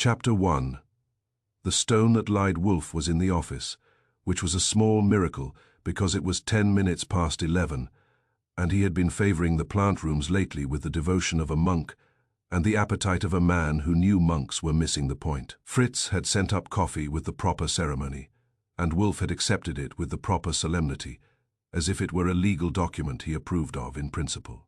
Chapter 1. The stone that lied Wolf was in the office, which was a small miracle because it was 10 minutes past 11, and he had been favoring the plant rooms lately with the devotion of a monk and the appetite of a man who knew monks were missing the point. Fritz had sent up coffee with the proper ceremony, and Wolf had accepted it with the proper solemnity, as if it were a legal document he approved of in principle.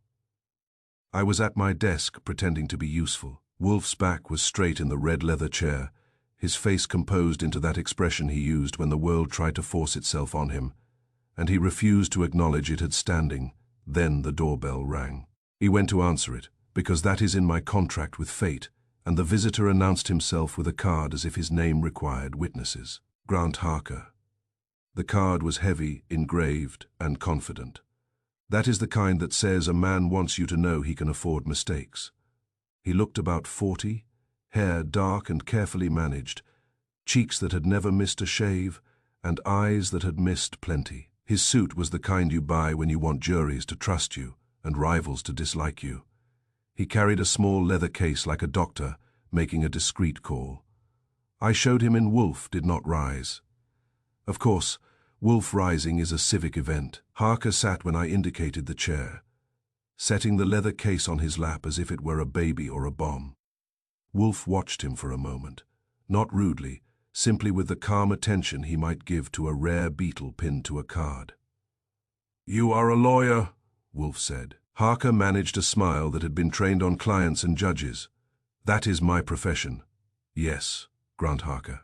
I was at my desk pretending to be useful. Wolf's back was straight in the red leather chair, his face composed into that expression he used when the world tried to force itself on him, and he refused to acknowledge it had standing. Then the doorbell rang. He went to answer it, because that is in my contract with fate, and the visitor announced himself with a card as if his name required witnesses. Grant Harker. The card was heavy, engraved, and confident. That is the kind that says a man wants you to know he can afford mistakes. He looked about 40, hair dark and carefully managed, cheeks that had never missed a shave, and eyes that had missed plenty. His suit was the kind you buy when you want juries to trust you and rivals to dislike you. He carried a small leather case like a doctor, making a discreet call. I showed him in. Wolf did not rise. Of course, Wolf rising is a civic event. Harker sat when I indicated the chair, setting the leather case on his lap as if it were a baby or a bomb. Wolf watched him for a moment, not rudely, simply with the calm attention he might give to a rare beetle pinned to a card. "You are a lawyer," Wolf said. Harker managed a smile that had been trained on clients and judges. "That is my profession." "Yes, Grant Harker."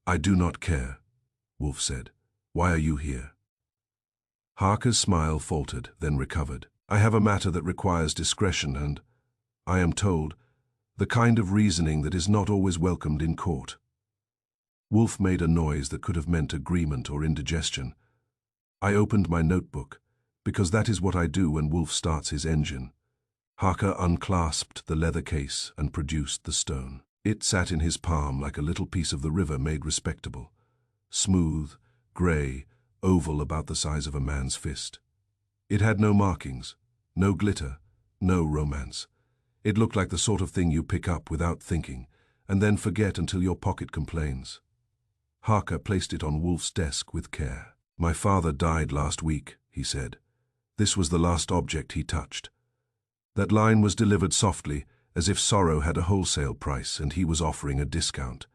"I do not care," Wolf said. "Why are you here?" Harker's smile faltered, then recovered. "I have a matter that requires discretion and, I am told, the kind of reasoning that is not always welcomed in court." Wolf made a noise that could have meant agreement or indigestion. I opened my notebook, because that is what I do when Wolf starts his engine. Harker unclasped the leather case and produced the stone. It sat in his palm like a little piece of the river made respectable, smooth, grey, oval about the size of a man's fist. It had no markings, no glitter, no romance. It looked like the sort of thing you pick up without thinking, and then forget until your pocket complains. Harker placed it on Wolf's desk with care. "My father died last week," he said. This was the last object he touched. That line was delivered softly, as if sorrow had a wholesale price and he was offering a discount.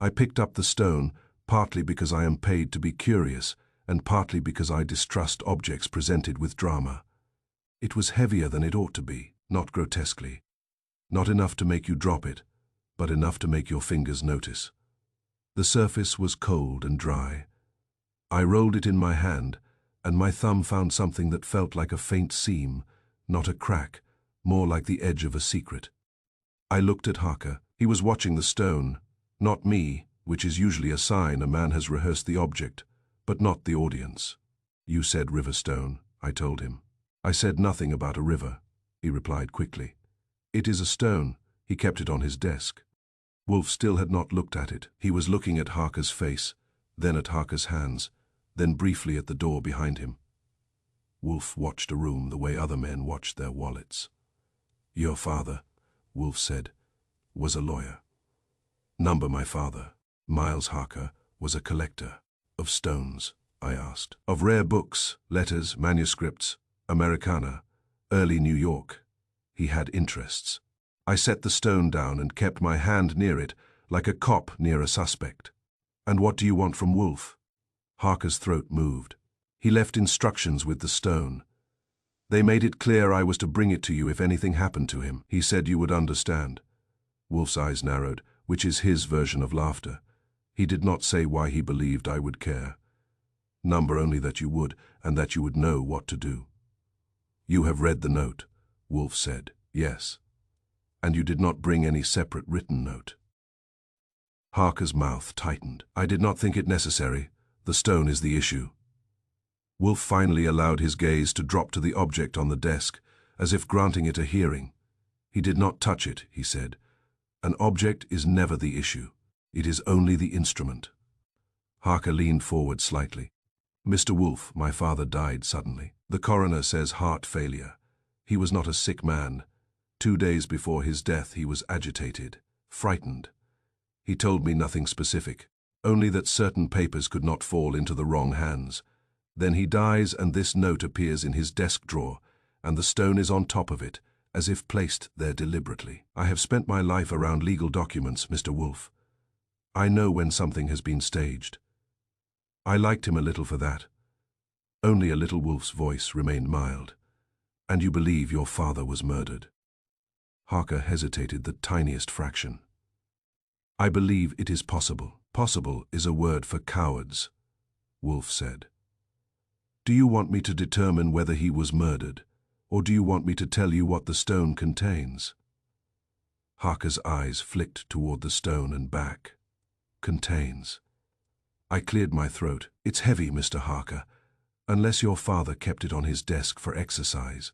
I picked up the stone, partly because I am paid to be curious, and partly because I distrust objects presented with drama. It was heavier than it ought to be, not grotesquely. Not enough to make you drop it, but enough to make your fingers notice. The surface was cold and dry. I rolled it in my hand, and my thumb found something that felt like a faint seam, not a crack, more like the edge of a secret. I looked at Harker. He was watching the stone, not me, which is usually a sign a man has rehearsed the object, but not the audience. "You said river stone," I told him. "I said nothing about a river," he replied quickly. "It is a stone." He kept it on his desk. Wolf still had not looked at it. He was looking at Harker's face, then at Harker's hands, then briefly at the door behind him. Wolf watched a room the way other men watched their wallets. "Your father," Wolf said, "was a lawyer." "Number my father." Miles Harker was a collector. "Of stones?" I asked. "Of rare books, letters, manuscripts, Americana, early New York." He had interests. I set the stone down and kept my hand near it, like a cop near a suspect. "And what do you want from Wolf?" Harker's throat moved. "He left instructions with the stone. They made it clear I was to bring it to you if anything happened to him. He said you would understand." Wolf's eyes narrowed, which is his version of laughter. He did not say why he believed I would care. "Number only that you would, and that you would know what to do." "You have read the note," Wolf said. "Yes." "And you did not bring any separate written note?" Harker's mouth tightened. "I did not think it necessary. The stone is the issue." Wolf finally allowed his gaze to drop to the object on the desk, as if granting it a hearing. "He did not touch it," he said. "An object is never the issue. It is only the instrument." Harker leaned forward slightly. "Mr. Wolf, my father died suddenly. The coroner says heart failure. He was not a sick man. 2 days before his death he was agitated, frightened. He told me nothing specific, only that certain papers could not fall into the wrong hands. Then he dies and this note appears in his desk drawer, and the stone is on top of it, as if placed there deliberately. I have spent my life around legal documents, Mr. Wolf. I know when something has been staged. I liked him a little for that. Only a little. Wolf's voice remained mild. And you believe your father was murdered? Harker hesitated the tiniest fraction. I believe it is possible. Possible is a word for cowards, Wolf said. Do you want me to determine whether he was murdered, or do you want me to tell you what the stone contains? Harker's eyes flicked toward the stone and back. Contains. I cleared my throat. It's heavy, Mr. Harker, unless your father kept it on his desk for exercise.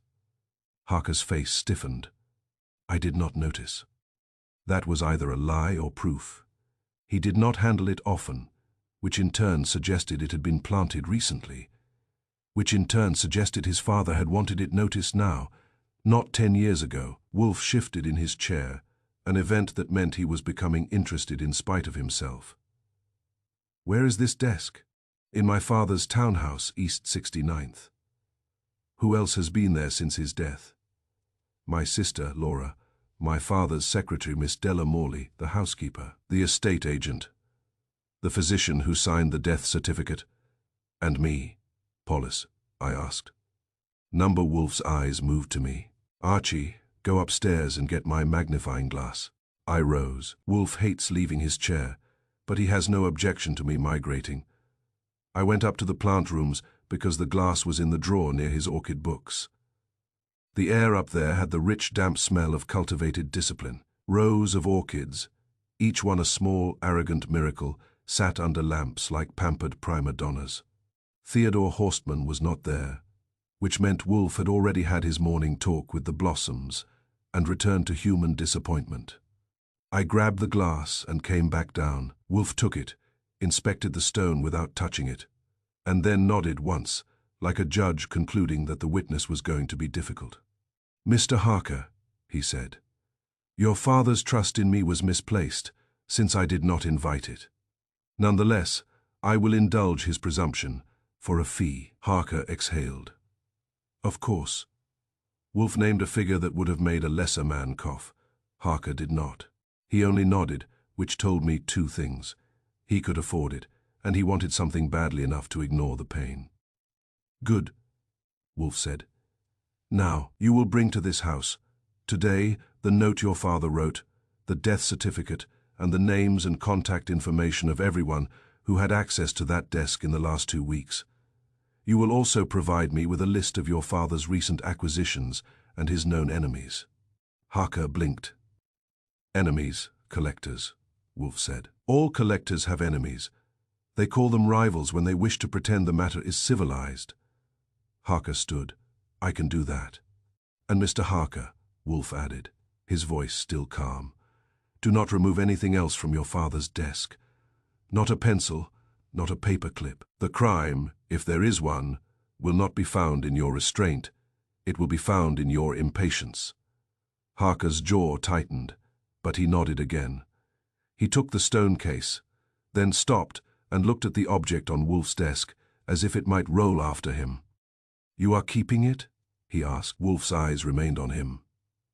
Harker's face stiffened. I did not notice. That was either a lie or proof. He did not handle it often, which in turn suggested it had been planted recently, which in turn suggested his father had wanted it noticed now, not 10 years ago. Wolf shifted in his chair, an event that meant he was becoming interested in spite of himself. Where is this desk? In my father's townhouse, East 69th. Who else has been there since his death? My sister, Laura, my father's secretary, Miss Della Morley, the housekeeper, the estate agent, the physician who signed the death certificate, and me, Paulus, I asked. Number Wolf's eyes moved to me. Archie, go upstairs and get my magnifying glass. I rose. Wolf hates leaving his chair, but he has no objection to me migrating. I went up to the plant rooms because the glass was in the drawer near his orchid books. The air up there had the rich, damp smell of cultivated discipline. Rows of orchids, each one a small, arrogant miracle, sat under lamps like pampered prima donnas. Theodore Horstman was not there, which meant Wolf had already had his morning talk with the blossoms and returned to human disappointment. I grabbed the glass and came back down. Wolf took it, inspected the stone without touching it, and then nodded once, like a judge concluding that the witness was going to be difficult. Mr. Harker, he said, your father's trust in me was misplaced, since I did not invite it. Nonetheless, I will indulge his presumption, for a fee. Harker exhaled. Of course. Wolf named a figure that would have made a lesser man cough. Harker did not. He only nodded, which told me two things. He could afford it, and he wanted something badly enough to ignore the pain. Good, Wolf said. Now, you will bring to this house, today, the note your father wrote, the death certificate, and the names and contact information of everyone who had access to that desk in the last 2 weeks. You will also provide me with a list of your father's recent acquisitions and his known enemies. Harker blinked. Enemies, collectors, Wolf said. All collectors have enemies. They call them rivals when they wish to pretend the matter is civilized. Harker stood. I can do that. And Mr. Harker, Wolf added, his voice still calm, do not remove anything else from your father's desk. Not a pencil, not a paper clip. The crime, if there is one, will not be found in your restraint. It will be found in your impatience. Harker's jaw tightened, but he nodded again. He took the stone case, then stopped and looked at the object on Wolf's desk as if it might roll after him. You are keeping it? He asked. Wolf's eyes remained on him.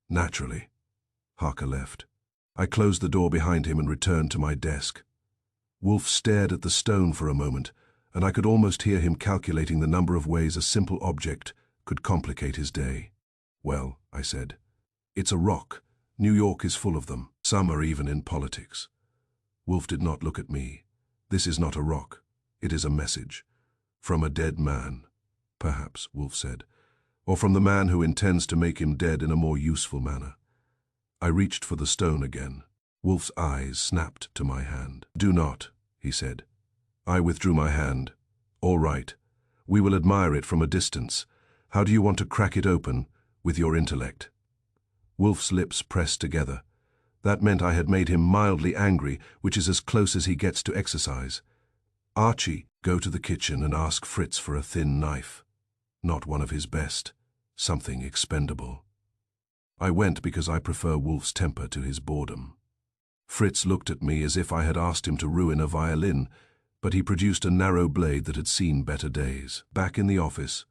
Naturally. Harker left. I closed the door behind him and returned to my desk. Wolf stared at the stone for a moment, and I could almost hear him calculating the number of ways a simple object could complicate his day. Well, I said, it's a rock. New York is full of them. Some are even in politics. Wolf did not look at me. This is not a rock. It is a message. From a dead man. Perhaps, Wolf said, or from the man who intends to make him dead in a more useful manner. I reached for the stone again. Wolf's eyes snapped to my hand. Do not, he said. I withdrew my hand. All right. We will admire it from a distance. How do you want to crack it open? With your intellect. Wolf's lips pressed together. That meant I had made him mildly angry, which is as close as he gets to exercise. Archie, go to the kitchen and ask Fritz for a thin knife. Not one of his best. Something expendable. I went because I prefer Wolf's temper to his boredom. Fritz looked at me as if I had asked him to ruin a violin, but he produced a narrow blade that had seen better days. Back in the office,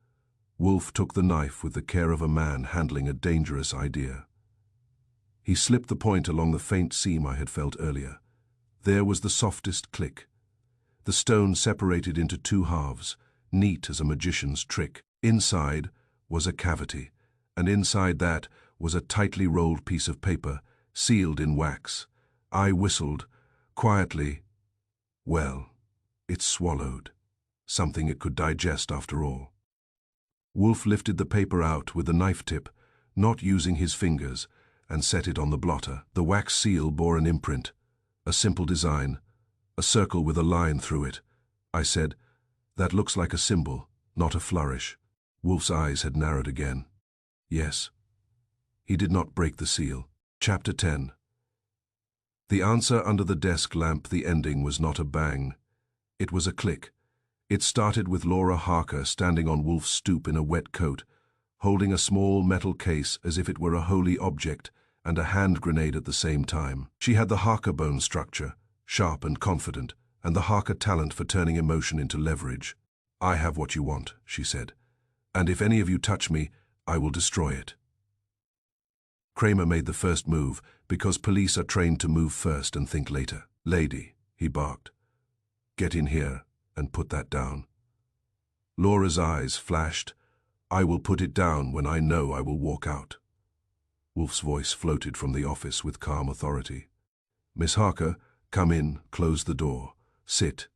Wolf took the knife with the care of a man handling a dangerous idea. He slipped the point along the faint seam I had felt earlier. There was the softest click. The stone separated into two halves, neat as a magician's trick. Inside was a cavity, and inside that was a tightly rolled piece of paper, sealed in wax. I whistled, quietly. Well, it swallowed. Something it could digest after all. Wolf lifted the paper out with the knife tip, not using his fingers, and set it on the blotter. The wax seal bore an imprint, a simple design, a circle with a line through it. I said, "That looks like a symbol, not a flourish." Wolf's eyes had narrowed again. Yes. He did not break the seal. Chapter 10. The answer under the desk lamp, the ending was not a bang. It was a click. It started with Laura Harker standing on Wolf's stoop in a wet coat, holding a small metal case as if it were a holy object and a hand grenade at the same time. She had the Harker bone structure, sharp and confident, and the Harker talent for turning emotion into leverage. "I have what you want," she said, "and if any of you touch me, I will destroy it." Kramer made the first move, because police are trained to move first and think later. "Lady," he barked, "get in here and put that down." Laura's eyes flashed. "I will put it down when I know I will walk out." Wolf's voice floated from the office with calm authority. "Miss Harker, come in, close the door. Sit.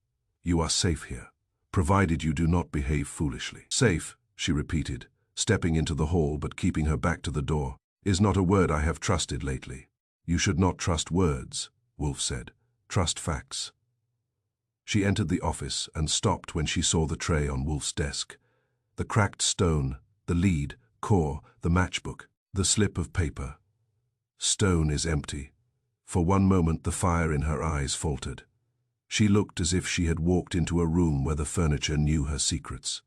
You are safe here, provided you do not behave foolishly." "Safe," she repeated, stepping into the hall but keeping her back to the door, "is not a word I have trusted lately." "You should not trust words," Wolf said. "Trust facts." She entered the office and stopped when she saw the tray on Wolf's desk. The cracked stone, the lead, core, the matchbook, the slip of paper. Stone is empty. For one moment the fire in her eyes faltered. She looked as if she had walked into a room where the furniture knew her secrets.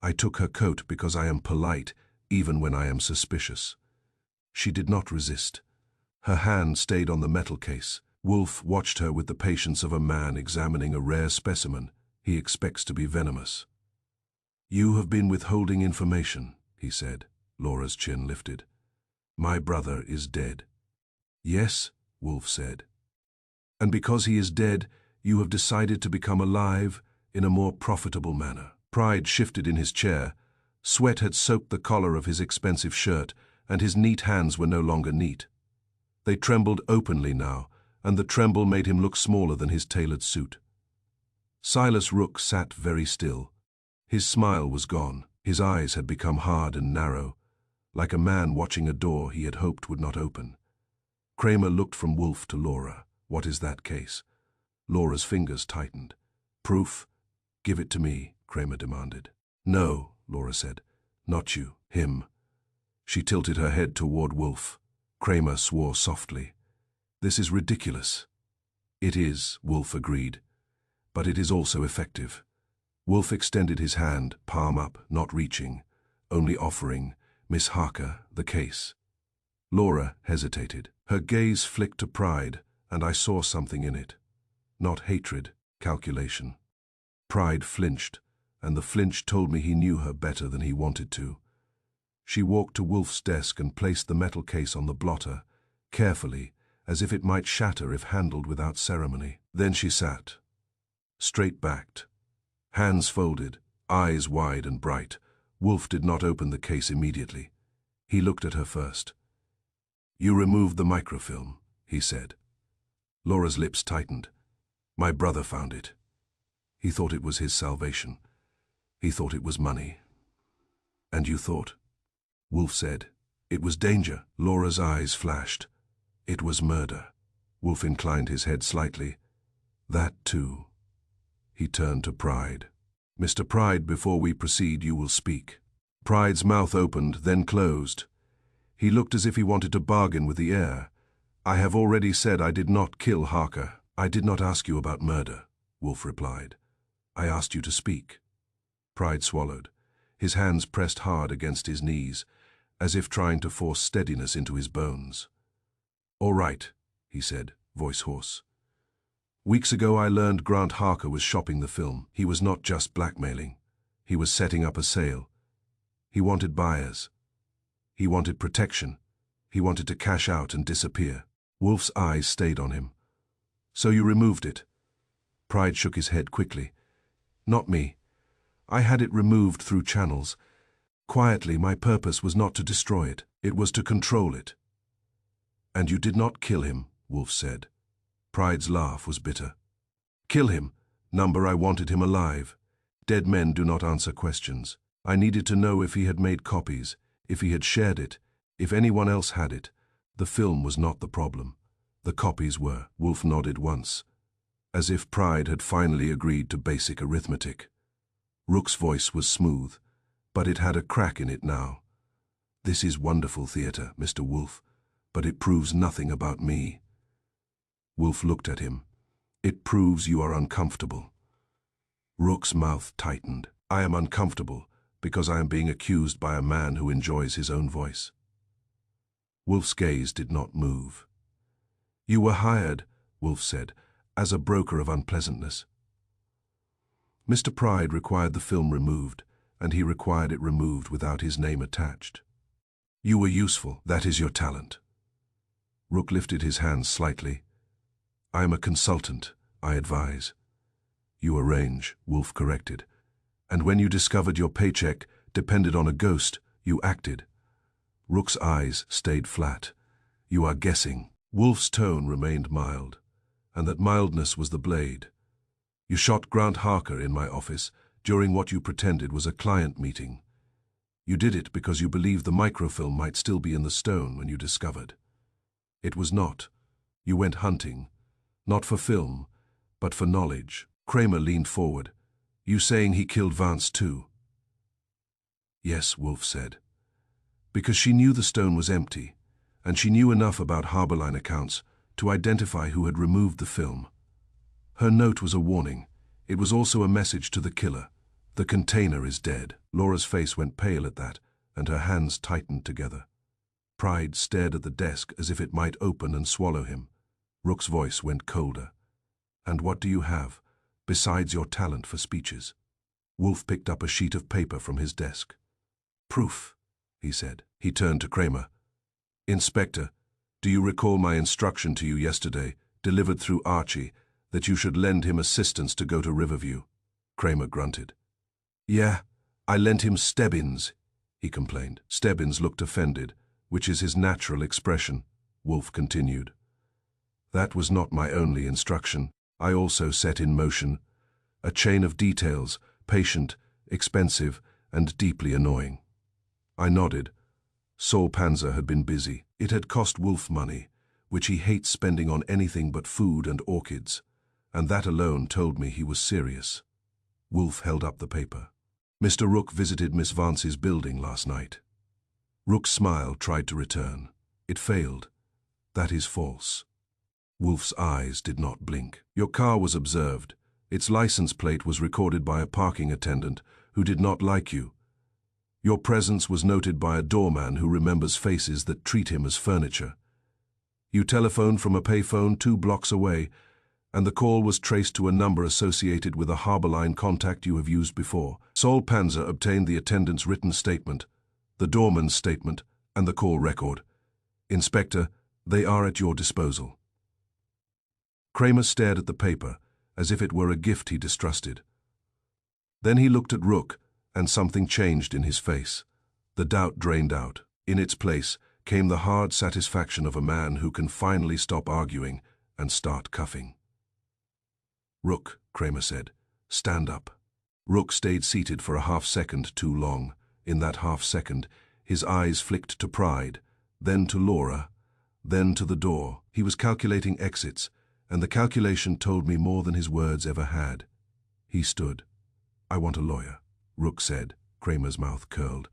"I took her coat because I am polite, even when I am suspicious." She did not resist. Her hand stayed on the metal case. Wolf watched her with the patience of a man examining a rare specimen he expects to be venomous. "You have been withholding information," he said. Laura's chin lifted. "My brother is dead." "Yes," Wolf said. "And because he is dead, you have decided to become alive in a more profitable manner." Pride shifted in his chair. Sweat had soaked the collar of his expensive shirt, and his neat hands were no longer neat. They trembled openly now, and the tremble made him look smaller than his tailored suit. Silas Rook sat very still. His smile was gone. His eyes had become hard and narrow, like a man watching a door he had hoped would not open. Kramer looked from Wolf to Laura. "What is that case?" Laura's fingers tightened. "Proof? Give it to me," Kramer demanded. "No," Laura said. "Not you, him." She tilted her head toward Wolf. Kramer swore softly. "This is ridiculous." "It is," Wolf agreed. "But it is also effective." Wolf extended his hand, palm up, not reaching, only offering, "Miss Harker, the case." Laura hesitated. Her gaze flicked to Pride, and I saw something in it. Not hatred, calculation. Pride flinched, and the flinch told me he knew her better than he wanted to. She walked to Wolf's desk and placed the metal case on the blotter, carefully, as if it might shatter if handled without ceremony. Then she sat, straight-backed, hands folded, eyes wide and bright. Wolf did not open the case immediately. He looked at her first. "You removed the microfilm," he said. Laura's lips tightened. "My brother found it. He thought it was his salvation. He thought it was money." "And you thought?" Wolf said. "It was danger." Laura's eyes flashed. "It was murder." Wolf inclined his head slightly. "That too." He turned to Pride. "Mr. Pride, before we proceed, you will speak." Pride's mouth opened, then closed. He looked as if he wanted to bargain with the air. "I have already said I did not kill Harker." "I did not ask you about murder," Wolf replied. "I asked you to speak." Pride swallowed. His hands pressed hard against his knees, as if trying to force steadiness into his bones. "All right," he said, voice hoarse. Weeks ago I learned Grant Harker was shopping the film. He was not just blackmailing. He was setting up a sale. He wanted buyers. He wanted protection. He wanted to cash out and disappear. Wolf's eyes stayed on him. So you removed it? Pride shook his head quickly. Not me. I had it removed through channels. Quietly, my purpose was not to destroy it. It was to control it. And you did not kill him, Wolf said. Pride's laugh was bitter. Kill him? Number, I wanted him alive. Dead men do not answer questions. I needed to know if he had made copies, if he had shared it, if anyone else had it. The film was not the problem. The copies were. Wolf nodded once, as if Pride had finally agreed to basic arithmetic. Rook's voice was smooth, but it had a crack in it now. This is wonderful theater, Mr. Wolf, but it proves nothing about me. Wolf looked at him. It proves you are uncomfortable. Rook's mouth tightened. I am uncomfortable because I am being accused by a man who enjoys his own voice. Wolf's gaze did not move. You were hired, Wolf said, as a broker of unpleasantness. Mr. Pride required the film removed, and he required it removed without his name attached. You were useful. That is your talent. Rook lifted his hands slightly. I am a consultant, I advise. You arrange, Wolf corrected. And when you discovered your paycheck depended on a ghost, you acted. Rook's eyes stayed flat. You are guessing. Wolf's tone remained mild, and that mildness was the blade. You shot Grant Harker in my office during what you pretended was a client meeting. You did it because you believed the microfilm might still be in the stone when you discovered. It was not. You went hunting, not for film, but for knowledge. Kramer leaned forward. You saying he killed Vance too? Yes, Wolf said. Because she knew the stone was empty, and she knew enough about Harborline accounts to identify who had removed the film. Her note was a warning. It was also a message to the killer. The container is dead. Laura's face went pale at that, and her hands tightened together. Pride stared at the desk as if it might open and swallow him. Rook's voice went colder. And what do you have, besides your talent for speeches? Wolf picked up a sheet of paper from his desk. Proof, he said. He turned to Kramer. Inspector, do you recall my instruction to you yesterday, delivered through Archie, that you should lend him assistance to go to Riverview? Kramer grunted. Yeah, I lent him Stebbins, he complained. Stebbins looked offended, which is his natural expression. Wolf continued. That was not my only instruction. I also set in motion a chain of details, patient, expensive, and deeply annoying. I nodded. Saul Panzer had been busy. It had cost Wolf money, which he hates spending on anything but food and orchids, and that alone told me he was serious. Wolf held up the paper. Mr. Rook visited Miss Vance's building last night. Rook's smile tried to return. It failed. That is false. Wolf's eyes did not blink. Your car was observed. Its license plate was recorded by a parking attendant who did not like you. Your presence was noted by a doorman who remembers faces that treat him as furniture. You telephoned from a payphone 2 blocks away, and the call was traced to a number associated with a Harborline contact you have used before. Saul Panzer obtained the attendant's written statement, the doorman's statement, and the call record. Inspector, they are at your disposal. Kramer stared at the paper, as if it were a gift he distrusted. Then he looked at Rook, and something changed in his face. The doubt drained out. In its place came the hard satisfaction of a man who can finally stop arguing and start cuffing. Rook, Kramer said, stand up. Rook stayed seated for a half-second too long. In that half-second, his eyes flicked to Pride, then to Laura, then to the door. He was calculating exits, and the calculation told me more than his words ever had. He stood. I want a lawyer, Rook said. Kramer's mouth curled.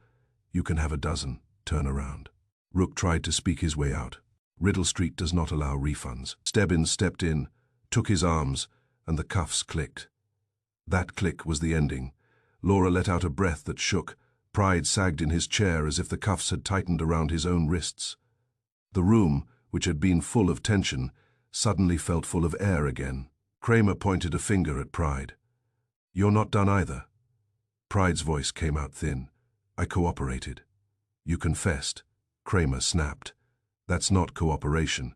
You can have a dozen. Turn around. Rook tried to speak his way out. Riddle Street does not allow refunds. Stebbins stepped in, took his arms, and the cuffs clicked. That click was the ending. Laura let out a breath that shook. Pride sagged in his chair as if the cuffs had tightened around his own wrists. The room, which had been full of tension, suddenly felt full of air again. Kramer pointed a finger at Pride. "You're not done either." Pride's voice came out thin. "I cooperated." "You confessed," Kramer snapped. "That's not cooperation.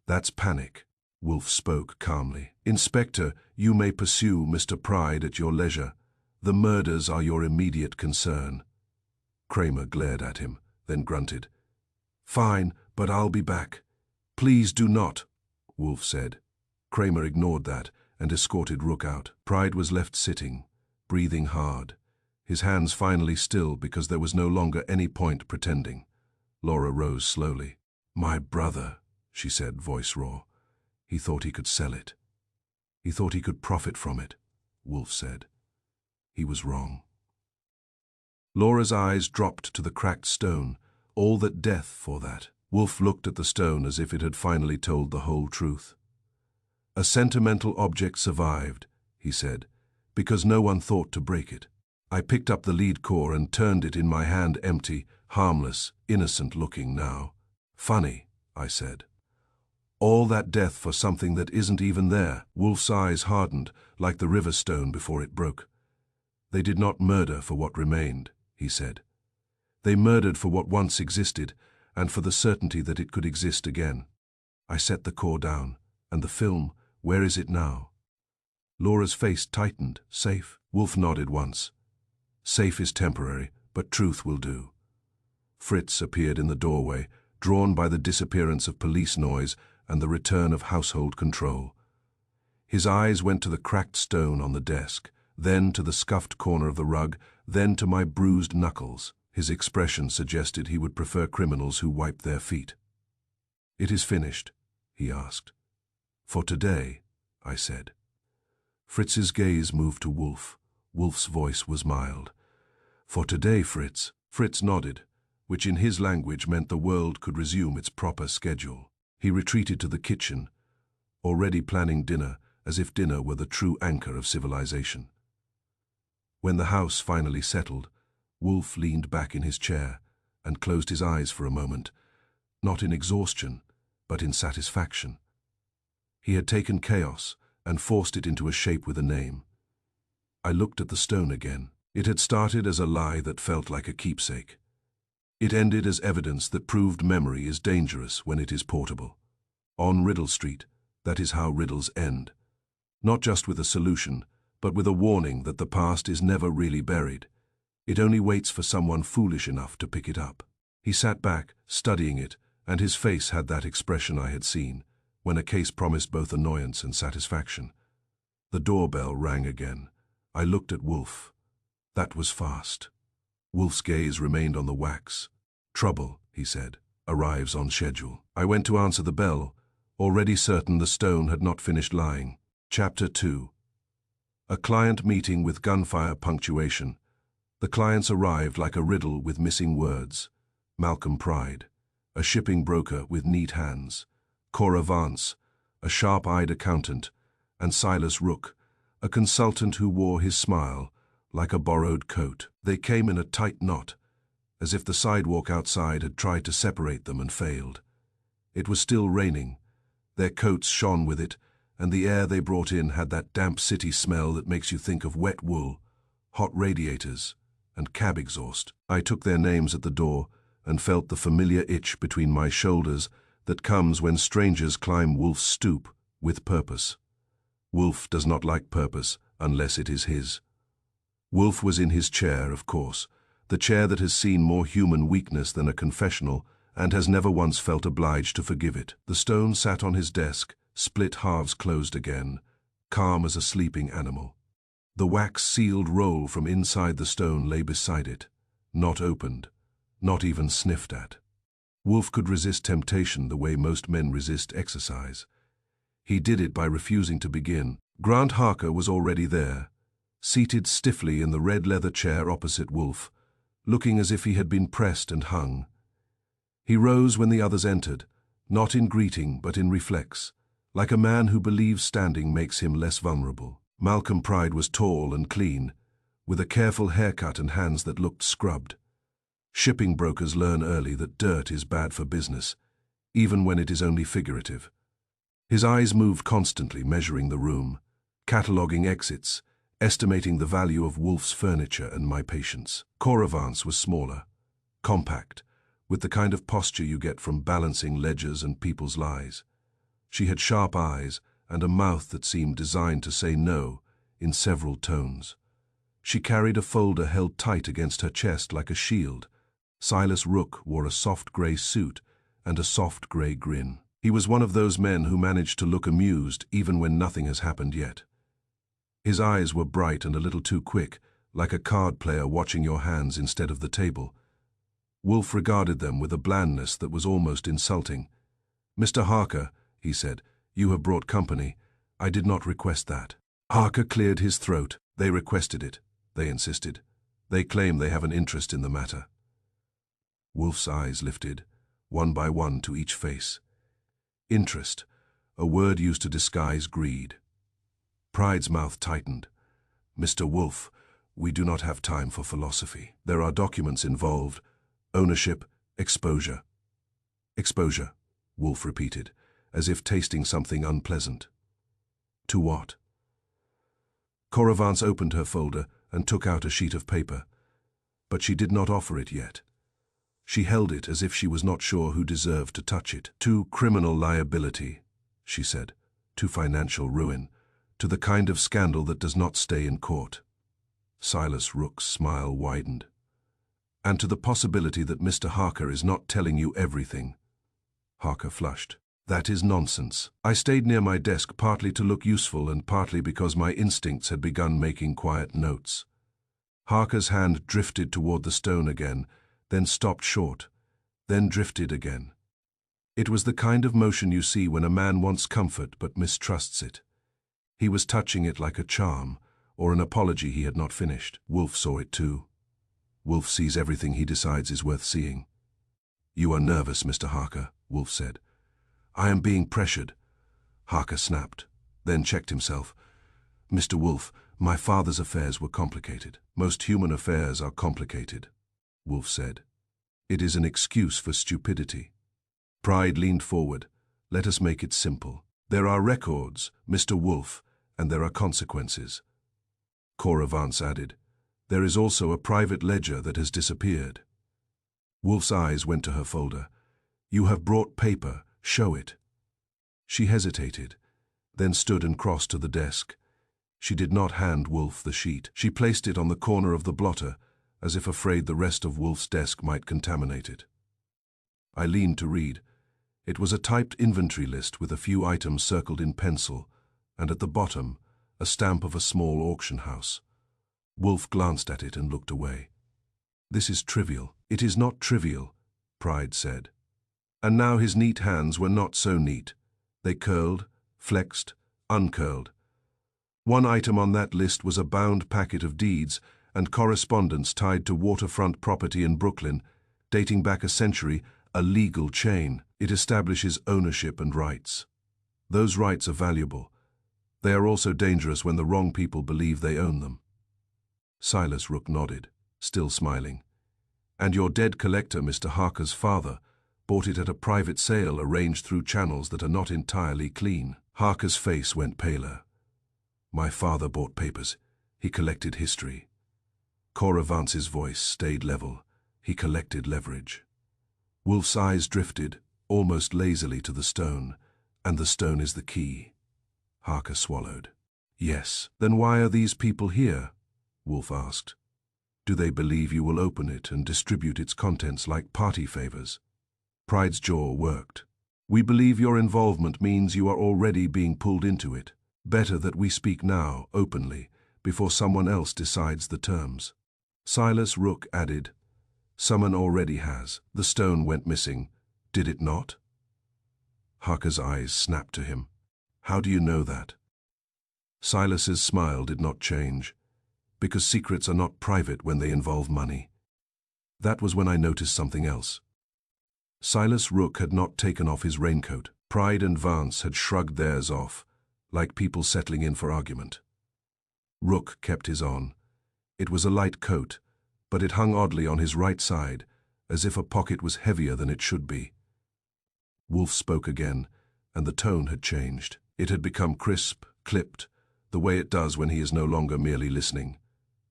That's panic." Wolf spoke calmly. "Inspector, you may pursue Mr. Pride at your leisure. The murders are your immediate concern." Kramer glared at him, then grunted. "Fine, but I'll be back." "Please do not," Wolf said. Kramer ignored that and escorted Rook out. Pride was left sitting, breathing hard, his hands finally still because there was no longer any point pretending. Laura rose slowly. "My brother," she said, voice raw. "He thought he could sell it. He thought he could profit from it," Wolf said. "He was wrong." Laura's eyes dropped to the cracked stone, all that death for that. Wolf looked at the stone as if it had finally told the whole truth. "A sentimental object survived," he said, "because no one thought to break it. I picked up the lead core and turned it in my hand empty, harmless, innocent-looking now. Funny," I said. "All that death for something that isn't even there." Wolf's eyes hardened, like the river stone before it broke. "They did not murder for what remained," he said. "They murdered for what once existed, and for the certainty that it could exist again. I set the core down. And the film, where is it now?" Laura's face tightened. "Safe?" Wolf nodded once. "Safe is temporary, but truth will do." Fritz appeared in the doorway, drawn by the disappearance of police noise and the return of household control. His eyes went to the cracked stone on the desk, then to the scuffed corner of the rug, then to my bruised knuckles. His expression suggested he would prefer criminals who wiped their feet. "It is finished?" he asked. "For today," I said. Fritz's gaze moved to Wolf. Wolf's voice was mild. "For today, Fritz." Fritz nodded, which in his language meant the world could resume its proper schedule. He retreated to the kitchen, already planning dinner, as if dinner were the true anchor of civilization. When the house finally settled, Wolf leaned back in his chair and closed his eyes for a moment, not in exhaustion, but in satisfaction. He had taken chaos and forced it into a shape with a name. I looked at the stone again. It had started as a lie that felt like a keepsake. It ended as evidence that proved memory is dangerous when it is portable. On Riddle Street, that is how riddles end. Not just with a solution, but with a warning that the past is never really buried. It only waits for someone foolish enough to pick it up. He sat back, studying it, and his face had that expression I had seen, when a case promised both annoyance and satisfaction. The doorbell rang again. I looked at Wolf. That was fast. Wolf's gaze remained on the wax. "Trouble," he said, "arrives on schedule." I went to answer the bell, already certain the stone had not finished lying. Chapter 2. A client meeting with gunfire punctuation. The clients arrived like a riddle with missing words. Malcolm Pride, a shipping broker with neat hands. Cora Vance, a sharp-eyed accountant. And Silas Rook, a consultant who wore his smile like a borrowed coat. They came in a tight knot, as if the sidewalk outside had tried to separate them and failed. It was still raining. Their coats shone with it, and the air they brought in had that damp city smell that makes you think of wet wool, hot radiators, and cab exhaust. I took their names at the door and felt the familiar itch between my shoulders that comes when strangers climb Wolf's stoop with purpose. Wolf does not like purpose unless it is his. Wolf was in his chair, of course, the chair that has seen more human weakness than a confessional and has never once felt obliged to forgive it. The stone sat on his desk, split halves closed again, calm as a sleeping animal. The wax-sealed roll from inside the stone lay beside it, not opened, not even sniffed at. Wolf could resist temptation the way most men resist exercise. He did it by refusing to begin. Grant Harker was already there, seated stiffly in the red leather chair opposite Wolf, looking as if he had been pressed and hung. He rose when the others entered, not in greeting but in reflex, like a man who believes standing makes him less vulnerable. Malcolm Pride was tall and clean, with a careful haircut and hands that looked scrubbed. Shipping brokers learn early that dirt is bad for business, even when it is only figurative. His eyes moved constantly, measuring the room, cataloguing exits, estimating the value of Wolf's furniture and my patience. Cora Vance was smaller, compact, with the kind of posture you get from balancing ledgers and people's lies. She had sharp eyes and a mouth that seemed designed to say no in several tones. She carried a folder held tight against her chest like a shield. Silas Rook wore a soft grey suit and a soft grey grin. He was one of those men who manage to look amused even when nothing has happened yet. His eyes were bright and a little too quick, like a card player watching your hands instead of the table. Wolf regarded them with a blandness that was almost insulting. "Mr. Harker," he said, "you have brought company. I did not request that." Harker cleared his throat. "They requested it," they insisted. "They claim they have an interest in the matter." Wolf's eyes lifted, one by one to each face. Interest, a word used to disguise greed. Pride's mouth tightened. "Mr. Wolf, we do not have time for philosophy. There are documents involved. Ownership, exposure." "Exposure," Wolf repeated, as if tasting something unpleasant. "To what?" Cora Vance opened her folder and took out a sheet of paper, but she did not offer it yet. She held it as if she was not sure who deserved to touch it. "To criminal liability," she said, "to financial ruin, to the kind of scandal that does not stay in court." Silas Rook's smile widened. "And to the possibility that Mr. Harker is not telling you everything." Harker flushed. "That is nonsense." I stayed near my desk partly to look useful and partly because my instincts had begun making quiet notes. Harker's hand drifted toward the stone again, then stopped short, then drifted again. It was the kind of motion you see when a man wants comfort but mistrusts it. He was touching it like a charm, or an apology he had not finished. Wolf saw it too. Wolf sees everything he decides is worth seeing. "You are nervous, Mr. Harker," Wolf said. "I am being pressured." Harker snapped, then checked himself. "Mr. Wolf, my father's affairs were complicated." "Most human affairs are complicated," Wolf said. "It is an excuse for stupidity." Pride leaned forward. "Let us make it simple. There are records, Mr. Wolf, and there are consequences." Cora Vance added, "There is also a private ledger that has disappeared." Wolf's eyes went to her folder. "You have brought paper. Show it." She hesitated, then stood and crossed to the desk. She did not hand Wolf the sheet. She placed it on the corner of the blotter, as if afraid the rest of Wolf's desk might contaminate it. I leaned to read. It was a typed inventory list with a few items circled in pencil, and at the bottom, a stamp of a small auction house. Wolf glanced at it and looked away. "This is trivial." "It is not trivial," Pride said. And now his neat hands were not so neat. They curled, flexed, uncurled. One item on that list was a bound packet of deeds and correspondence tied to waterfront property in Brooklyn, dating back a century, a legal chain. It establishes ownership and rights. Those rights are valuable. They are also dangerous when the wrong people believe they own them. Silas Rook nodded, still smiling. "And your dead collector, Mr. Harker's father, bought it at a private sale arranged through channels that are not entirely clean." Harker's face went paler. "My father bought papers. He collected history." Cora Vance's voice stayed level. "He collected leverage." Wolf's eyes drifted, almost lazily, to the stone. "And the stone is the key." Harker swallowed. "Yes. Then why are these people here?" Wolf asked. "Do they believe you will open it and distribute its contents like party favors?" Pride's jaw worked. "We believe your involvement means you are already being pulled into it. Better that we speak now, openly, before someone else decides the terms." Silas Rook added, "Someone already has. The stone went missing, did it not?" Harker's eyes snapped to him. "How do you know that?" Silas's smile did not change, because secrets are not private when they involve money. That was when I noticed something else. Silas Rook had not taken off his raincoat. Pride and Vance had shrugged theirs off, like people settling in for argument. Rook kept his on. It was a light coat, but it hung oddly on his right side, as if a pocket was heavier than it should be. Wolf spoke again, and the tone had changed. It had become crisp, clipped, the way it does when he is no longer merely listening.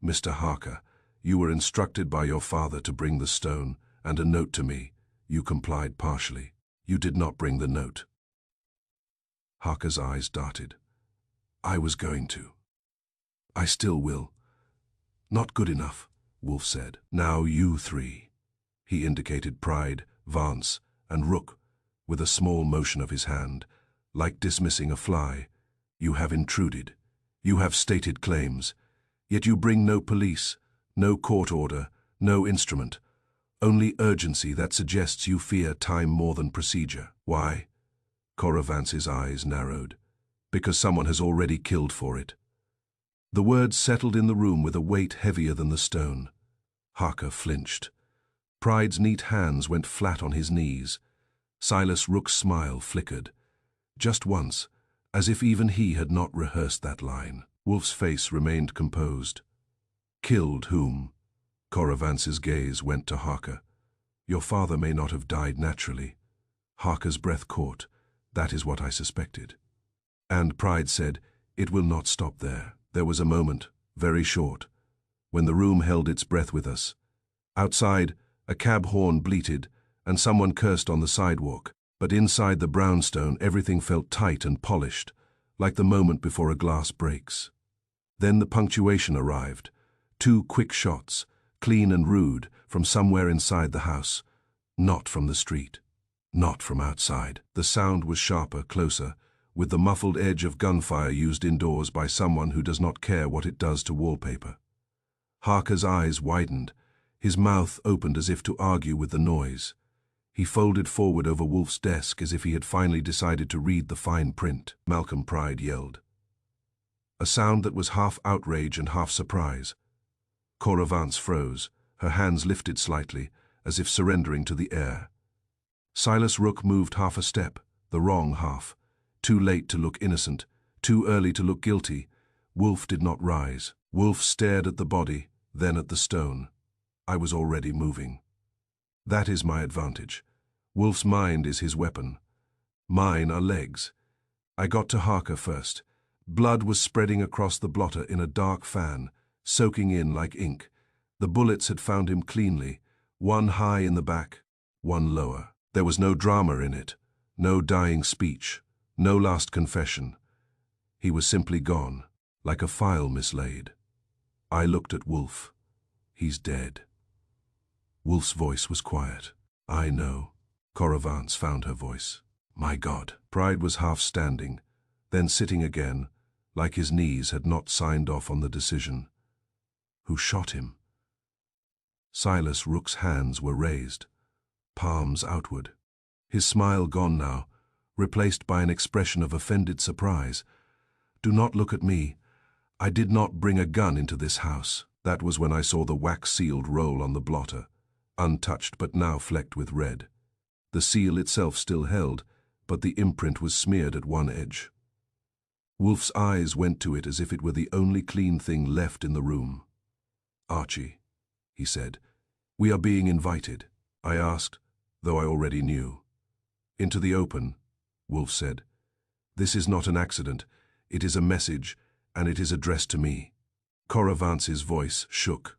"Mr. Harker, you were instructed by your father to bring the stone and a note to me. You complied partially. You did not bring the note." Harker's eyes darted. "I was going to. I still will." "Not good enough," Wolf said. "Now you three." He indicated Pride, Vance, and Rook with a small motion of his hand, like dismissing a fly. "You have intruded. You have stated claims. Yet you bring no police, no court order, no instrument. Only urgency that suggests you fear time more than procedure. Why?" Cora Vance's eyes narrowed. "Because someone has already killed for it." The words settled in the room with a weight heavier than the stone. Harker flinched. Pride's neat hands went flat on his knees. Silas Rook's smile flickered. Just once, as if even he had not rehearsed that line. Wolf's face remained composed. "Killed whom?" Cora Vance's gaze went to Harker. "Your father may not have died naturally." Harker's breath caught. "That is what I suspected." And Pride said, "It will not stop there." There was a moment, very short, when the room held its breath with us. Outside, a cab horn bleated, and someone cursed on the sidewalk. But inside the brownstone, everything felt tight and polished, like the moment before a glass breaks. Then the punctuation arrived. 2 quick shots, clean and rude, from somewhere inside the house. Not from the street. Not from outside. The sound was sharper, closer, with the muffled edge of gunfire used indoors by someone who does not care what it does to wallpaper. Harker's eyes widened. His mouth opened as if to argue with the noise. He folded forward over Wolf's desk as if he had finally decided to read the fine print. "Malcolm," Pride yelled. A sound that was half outrage and half surprise. Cora Vance froze, her hands lifted slightly, as if surrendering to the air. Silas Rook moved half a step, the wrong half. Too late to look innocent, too early to look guilty. Wolf did not rise. Wolf stared at the body, then at the stone. I was already moving. That is my advantage. Wolf's mind is his weapon. Mine are legs. I got to Harker first. Blood was spreading across the blotter in a dark fan, soaking in like ink. The bullets had found him cleanly, one high in the back, one lower. There was no drama in it, no dying speech, no last confession. He was simply gone, like a file mislaid. I looked at Wolf. "He's dead." Wolf's voice was quiet. "I know." Cora Vance found her voice. "My God." Pride was half standing, then sitting again, like his knees had not signed off on the decision. "Who shot him?" Silas Rook's hands were raised, palms outward. His smile gone now, replaced by an expression of offended surprise. "Do not look at me. I did not bring a gun into this house." That was when I saw the wax-sealed roll on the blotter, untouched but now flecked with red. The seal itself still held, but the imprint was smeared at one edge. Wolf's eyes went to it as if it were the only clean thing left in the room. "Archie," he said, "we are being invited." I asked, though I already knew. "Into the open," Wolf said. "This is not an accident. It is a message, and it is addressed to me." Cora Vance's voice shook.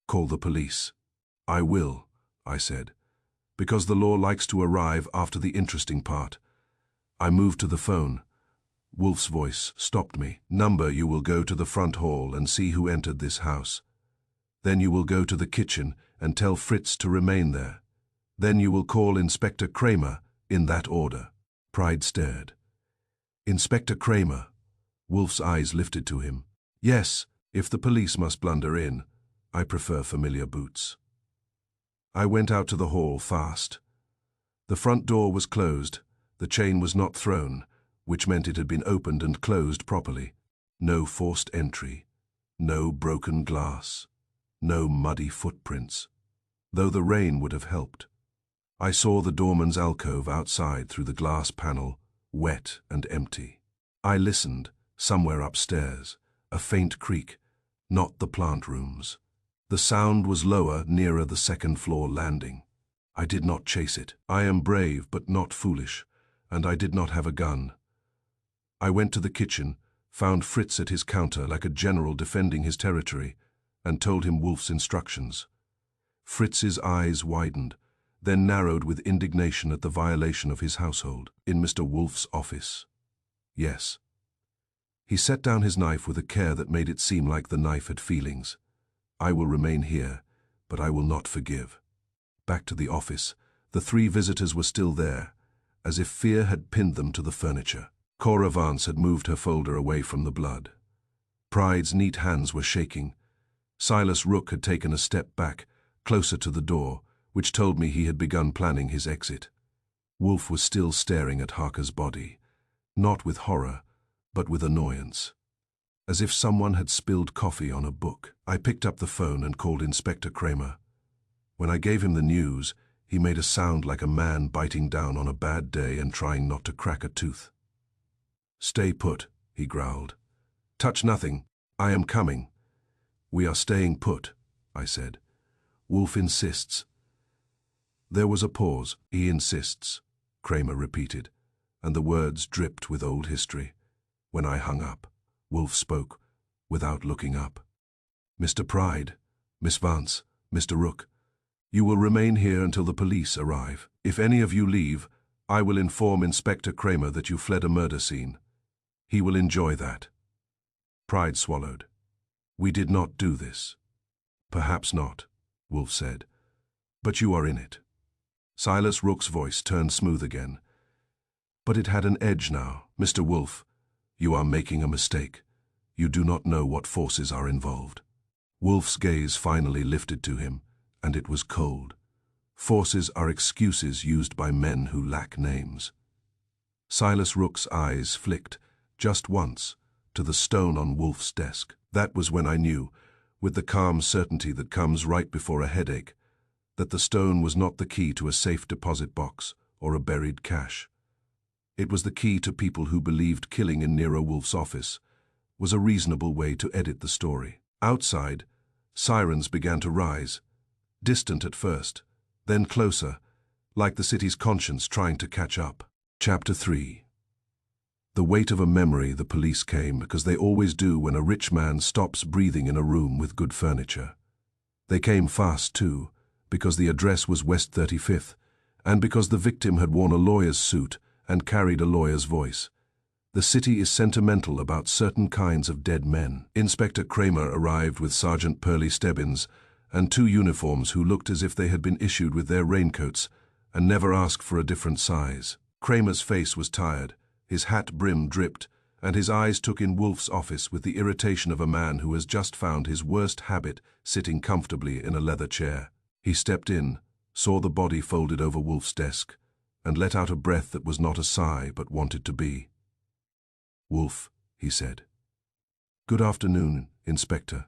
"Call the police." "I will," I said, "because the law likes to arrive after the interesting part." I moved to the phone. Wolf's voice stopped me. "Number, you will go to the front hall and see who entered this house. Then you will go to the kitchen and tell Fritz to remain there. Then you will call Inspector Kramer, in that order." Pride stared. "Inspector Kramer?" Wolf's eyes lifted to him. "Yes, if the police must blunder in. I prefer familiar boots." I went out to the hall fast. The front door was closed. The chain was not thrown, which meant it had been opened and closed properly. No forced entry. No broken glass. No muddy footprints. Though the rain would have helped. I saw the doorman's alcove outside through the glass panel, wet and empty. I listened, somewhere upstairs, a faint creak, not the plant rooms. The sound was lower, nearer the second-floor landing. I did not chase it. I am brave but not foolish, and I did not have a gun. I went to the kitchen, found Fritz at his counter like a general defending his territory, and told him Wolf's instructions. Fritz's eyes widened, then narrowed with indignation at the violation of his household. In Mr. Wolf's office. Yes. He set down his knife with a care that made it seem like the knife had feelings. I will remain here, but I will not forgive. Back to the office, the three visitors were still there, as if fear had pinned them to the furniture. Cora Vance had moved her folder away from the blood. Pride's neat hands were shaking. Silas Rook had taken a step back, closer to the door, which told me he had begun planning his exit. Wolf was still staring at Harker's body, not with horror, but with annoyance, as if someone had spilled coffee on a book. I picked up the phone and called Inspector Kramer. When I gave him the news, he made a sound like a man biting down on a bad day and trying not to crack a tooth. "Stay put," he growled. "Touch nothing. I am coming." "We are staying put," I said. "Wolf insists." There was a pause. "He insists," Kramer repeated, and the words dripped with old history. When I hung up, Wolf spoke, without looking up. "Mr. Pride, Miss Vance, Mr. Rook, you will remain here until the police arrive. If any of you leave, I will inform Inspector Kramer that you fled a murder scene. He will enjoy that." Pride swallowed. "We did not do this." "Perhaps not," Wolf said, "but you are in it." Silas Rook's voice turned smooth again. But it had an edge now. "Mr. Wolf, you are making a mistake. You do not know what forces are involved." Wolf's gaze finally lifted to him, and it was cold. "Forces are excuses used by men who lack names." Silas Rook's eyes flicked, just once, to the stone on Wolf's desk. That was when I knew, with the calm certainty that comes right before a headache, that the stone was not the key to a safe deposit box or a buried cache. It was the key to people who believed killing in Nero Wolf's office was a reasonable way to edit the story. Outside, sirens began to rise, distant at first, then closer, like the city's conscience trying to catch up. Chapter 3. The weight of a memory. The police came because they always do when a rich man stops breathing in a room with good furniture. They came fast, too, because the address was West 35th, and because the victim had worn a lawyer's suit and carried a lawyer's voice. The city is sentimental about certain kinds of dead men. Inspector Kramer arrived with Sergeant Pearlie Stebbins and two uniforms who looked as if they had been issued with their raincoats and never asked for a different size. Kramer's face was tired, his hat brim dripped, and his eyes took in Wolf's office with the irritation of a man who has just found his worst habit sitting comfortably in a leather chair. He stepped in, saw the body folded over Wolf's desk, and let out a breath that was not a sigh but wanted to be. "Wolf," he said. "Good afternoon, Inspector."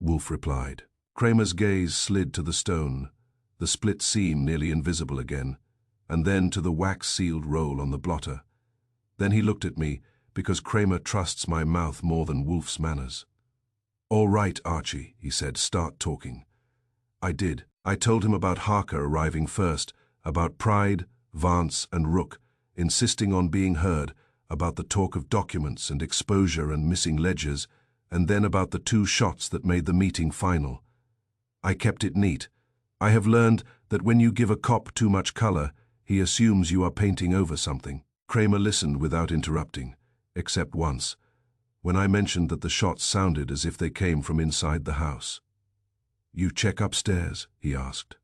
Wolf replied. Kramer's gaze slid to the stone, the split seam nearly invisible again, and then to the wax-sealed roll on the blotter. Then he looked at me, because Kramer trusts my mouth more than Wolf's manners. "All right, Archie," he said, "start talking." I did. I told him about Harker arriving first, about Pride, Vance, and Rook, insisting on being heard, about the talk of documents and exposure and missing ledgers, and then about the two shots that made the meeting final. I kept it neat. I have learned that when you give a cop too much color, he assumes you are painting over something. Kramer listened without interrupting, except once, when I mentioned that the shots sounded as if they came from inside the house. "You check upstairs?" he asked.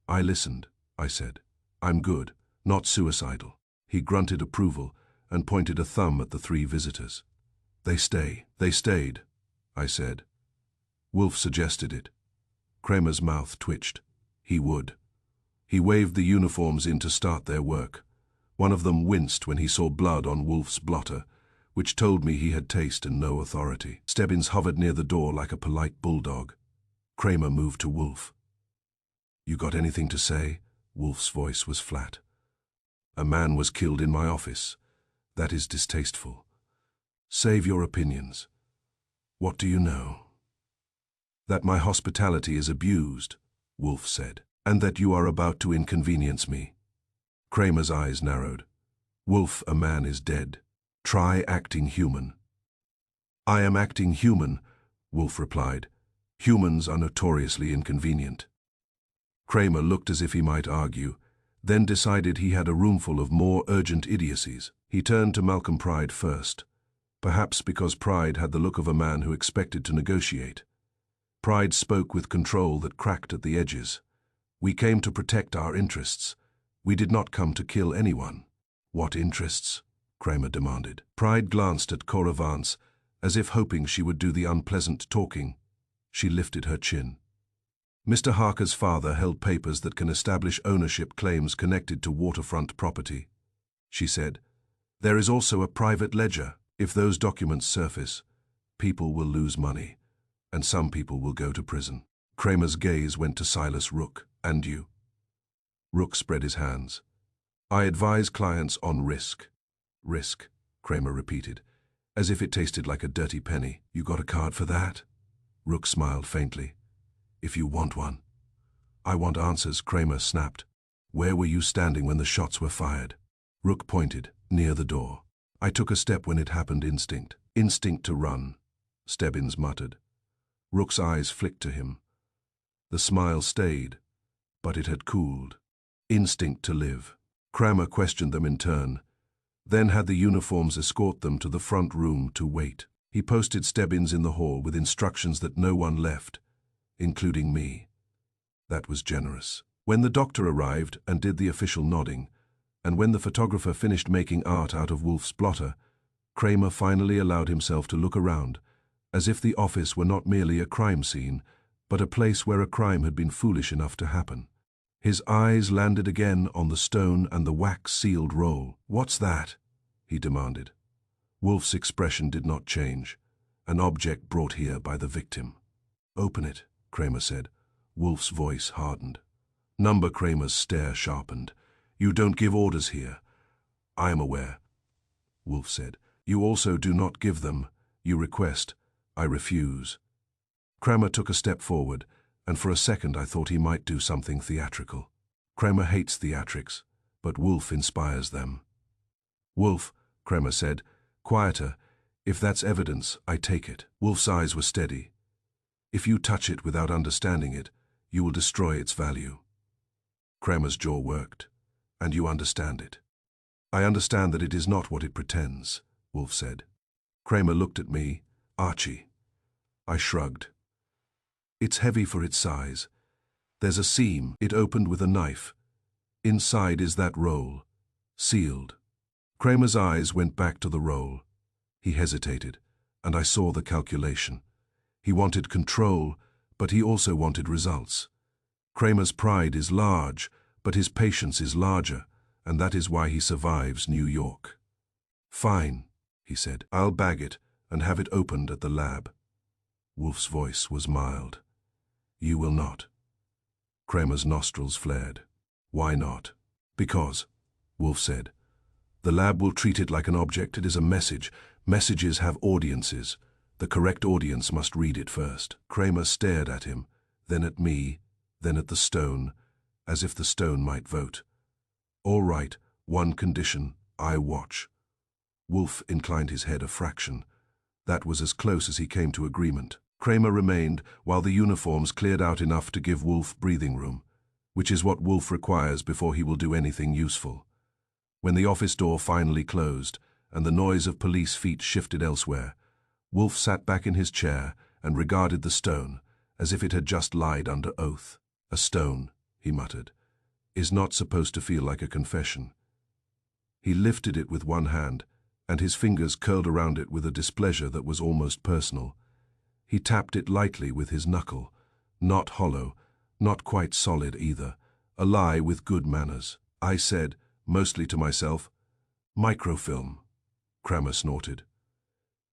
I listened, I said. "I'm good, not suicidal." He grunted approval and pointed a thumb at the three visitors. They stayed, I said. Wolf suggested it. Kramer's mouth twitched. He would. He waved the uniforms in to start their work. One of them winced when he saw blood on Wolf's blotter, which told me he had taste and no authority. Stebbins hovered near the door like a polite bulldog. Kramer moved to Wolf. "You got anything to say?" Wolf's voice was flat. "A man was killed in my office. That is distasteful. Save your opinions. What do you know?" "That my hospitality is abused," Wolf said, "and that you are about to inconvenience me." Kramer's eyes narrowed. Wolf, a man is dead. Try acting human. I am acting human, Wolf replied. Humans are notoriously inconvenient. Kramer looked as if he might argue, then decided he had a roomful of more urgent idiocies. He turned to Malcolm Pride first, perhaps because Pride had the look of a man who expected to negotiate. Pride spoke with control that cracked at the edges. We came to protect our interests. We did not come to kill anyone. What interests? Kramer demanded. Pride glanced at Cora Vance, as if hoping she would do the unpleasant talking. She lifted her chin. Mr. Harker's father held papers that can establish ownership claims connected to waterfront property, she said. There is also a private ledger. If those documents surface, people will lose money, and some people will go to prison. Kramer's gaze went to Silas Rook. And you? Rook spread his hands. I advise clients on risk. Risk, Kramer repeated, as if it tasted like a dirty penny. You got a card for that? Rook smiled faintly. If you want one. I want answers, Kramer snapped. Where were you standing when the shots were fired? Rook pointed, near the door. I took a step when it happened. Instinct. Instinct to run, Stebbins muttered. Rook's eyes flicked to him. The smile stayed, but it had cooled. Instinct to live. Kramer questioned them in turn, then had the uniforms escort them to the front room to wait. He posted Stebbins in the hall with instructions that no one left, including me. That was generous. When the doctor arrived and did the official nodding, and when the photographer finished making art out of Wolf's blotter, Kramer finally allowed himself to look around, as if the office were not merely a crime scene, but a place where a crime had been foolish enough to happen. His eyes landed again on the stone and the wax-sealed roll. What's that? He demanded. Wolf's expression did not change. An object brought here by the victim. Open it, Kramer said. Wolf's voice hardened. Number Kramer's stare sharpened. You don't give orders here. I am aware, Wolf said. You also do not give them. You request. I refuse. Kramer took a step forward, and for a second I thought he might do something theatrical. Kramer hates theatrics, but Wolf inspires them. Wolf, Kramer said, quieter. If that's evidence, I take it. Wolf's eyes were steady. If you touch it without understanding it, you will destroy its value. Kramer's jaw worked. And you understand it. I understand that it is not what it pretends, Wolf said. Kramer looked at me. Archie. I shrugged. It's heavy for its size. There's a seam. It opened with a knife. Inside is that roll. Sealed. Kramer's eyes went back to the roll. He hesitated, and I saw the calculation. He wanted control, but he also wanted results. Kramer's pride is large, but his patience is larger, and that is why he survives New York. Fine, he said. I'll bag it and have it opened at the lab. Wolf's voice was mild. You will not. Kramer's nostrils flared. Why not? Because, Wolf said. The lab will treat it like an object. It is a message. Messages have audiences. The correct audience must read it first. Kramer stared at him, then at me, then at the stone, as if the stone might vote. All right, one condition, I watch. Wolf inclined his head a fraction. That was as close as he came to agreement. Kramer remained while the uniforms cleared out enough to give Wolf breathing room, which is what Wolf requires before he will do anything useful. When the office door finally closed and the noise of police feet shifted elsewhere, Wolf sat back in his chair and regarded the stone as if it had just lied under oath. A stone, he muttered, is not supposed to feel like a confession. He lifted it with one hand, and his fingers curled around it with a displeasure that was almost personal. He tapped it lightly with his knuckle, not hollow, not quite solid either, a lie with good manners. I said, mostly to myself, microfilm. Kramer snorted.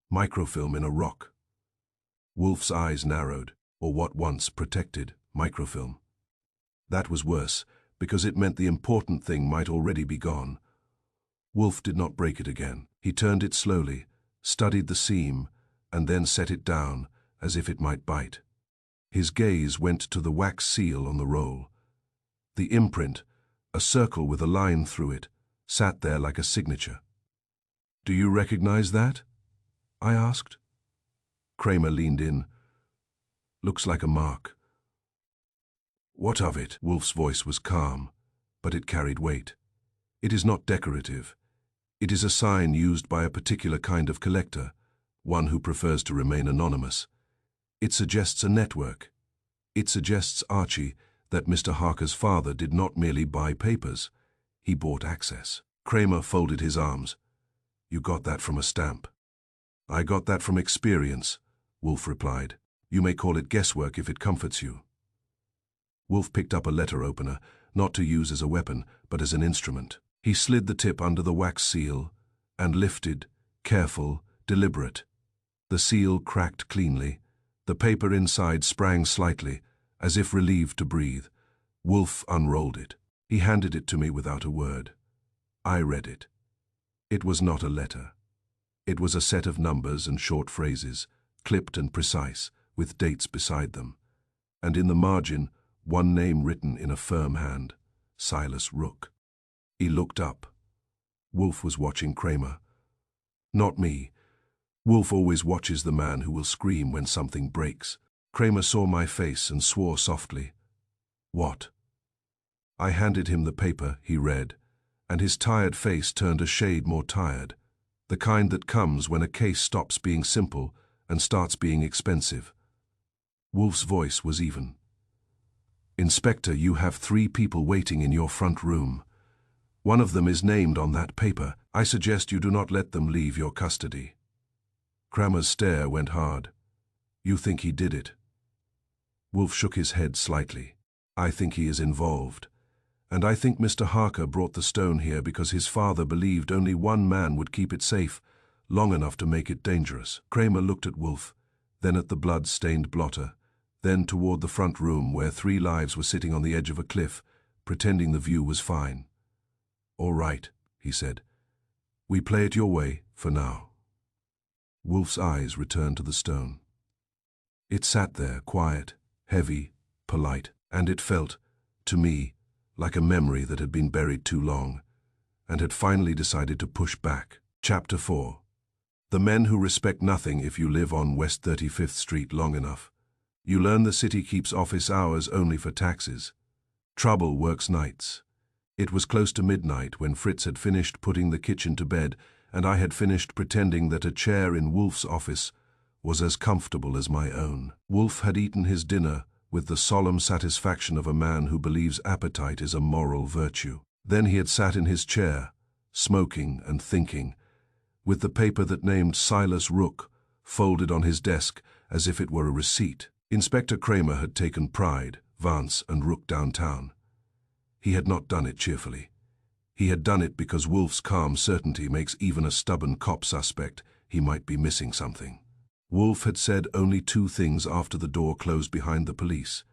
Microfilm in a rock. Wolf's eyes narrowed, or what once protected microfilm. That was worse, because it meant the important thing might already be gone. Wolf did not break it again. He turned it slowly, studied the seam, and then set it down, as if it might bite. His gaze went to the wax seal on the roll. The imprint, A circle with a line through it, sat there like a signature. "Do you recognize that?" I asked. Kramer leaned in. "Looks like a mark." "What of it?" Wolf's voice was calm, but it carried weight. "It is not decorative. It is a sign used by a particular kind of collector, one who prefers to remain anonymous. It suggests a network. It suggests, Archie, that Mr. Harker's father did not merely buy papers. He bought access." Kramer folded his arms. "You got that from a stamp." "I got that from experience," Wolf replied. "You may call it guesswork if it comforts you." Wolf picked up a letter opener, not to use as a weapon, but as an instrument. He slid the tip under the wax seal and lifted, careful, deliberate. The seal cracked cleanly. The paper inside sprang slightly, as if relieved to breathe. Wolf unrolled it. He handed it to me without a word. I read it. It was not a letter. It was a set of numbers and short phrases, clipped and precise, with dates beside them. And in the margin, one name written in a firm hand, Silas Rook. He looked up. Wolf was watching Kramer. Not me. Wolf always watches the man who will scream when something breaks. Kramer saw my face and swore softly. "What?" I handed him the paper. He read, and his tired face turned a shade more tired, the kind that comes when a case stops being simple and starts being expensive. Wolf's voice was even. "Inspector, you have 3 people waiting in your front room. One of them is named on that paper. I suggest you do not let them leave your custody." Kramer's stare went hard. "You think he did it?" Wolf shook his head slightly. "I think he is involved. And I think Mr. Harker brought the stone here because his father believed only one man would keep it safe, long enough to make it dangerous." Kramer looked at Wolf, then at the blood-stained blotter, then toward the front room where 3 lives were sitting on the edge of a cliff, pretending the view was fine. "All right," he said. "We play it your way, for now." Wolf's eyes returned to the stone. It sat there, quiet, heavy, polite, and it felt, to me, like a memory that had been buried too long, and had finally decided to push back. Chapter 4. The men who respect nothing if you live on West 35th Street long enough. You learn the city keeps office hours only for taxes. Trouble works nights. It was close to midnight when Fritz had finished putting the kitchen to bed, and I had finished pretending that a chair in Wolf's office was as comfortable as my own. Wolf had eaten his dinner with the solemn satisfaction of a man who believes appetite is a moral virtue. Then he had sat in his chair, smoking and thinking, with the paper that named Silas Rook folded on his desk as if it were a receipt. Inspector Kramer had taken Pride, Vance, and Rook downtown. He had not done it cheerfully. He had done it because Wolf's calm certainty makes even a stubborn cop suspect he might be missing something. Wolf had said only 2 things after the door closed behind the police.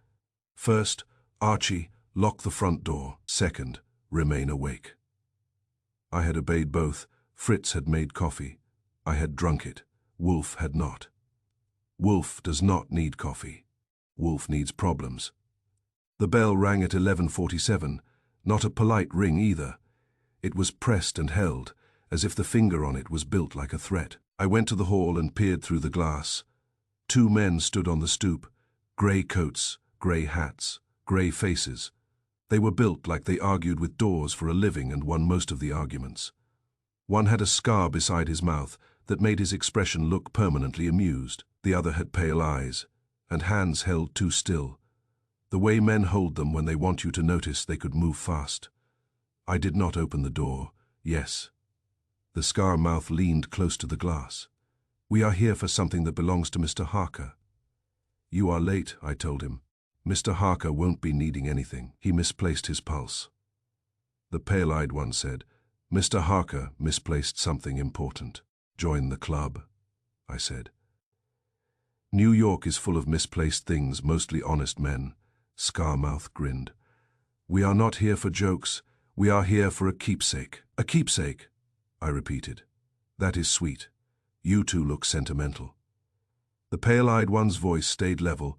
First, "Archie, lock the front door." Second, "Remain awake." I had obeyed both. Fritz had made coffee. I had drunk it. Wolf had not. Wolf does not need coffee. Wolf needs problems. The bell rang at 11:47, not a polite ring either. It was pressed and held, as if the finger on it was built like a threat. I went to the hall and peered through the glass. 2 men stood on the stoop, grey coats, grey hats, grey faces. They were built like they argued with doors for a living and won most of the arguments. One had a scar beside his mouth that made his expression look permanently amused. The other had pale eyes, and hands held too still, the way men hold them when they want you to notice they could move fast. I did not open the door. Yes. The scar mouth leaned close to the glass. "We are here for something that belongs to Mr. Harker." "You are late," I told him. "Mr. Harker won't be needing anything." He misplaced his pulse. The pale-eyed one said, "Mr. Harker misplaced something important." "Join the club," I said. "New York is full of misplaced things, mostly honest men." Scarmouth grinned. "We are not here for jokes. We are here for a keepsake." "A keepsake," I repeated. "That is sweet. You 2 look sentimental." The pale-eyed one's voice stayed level.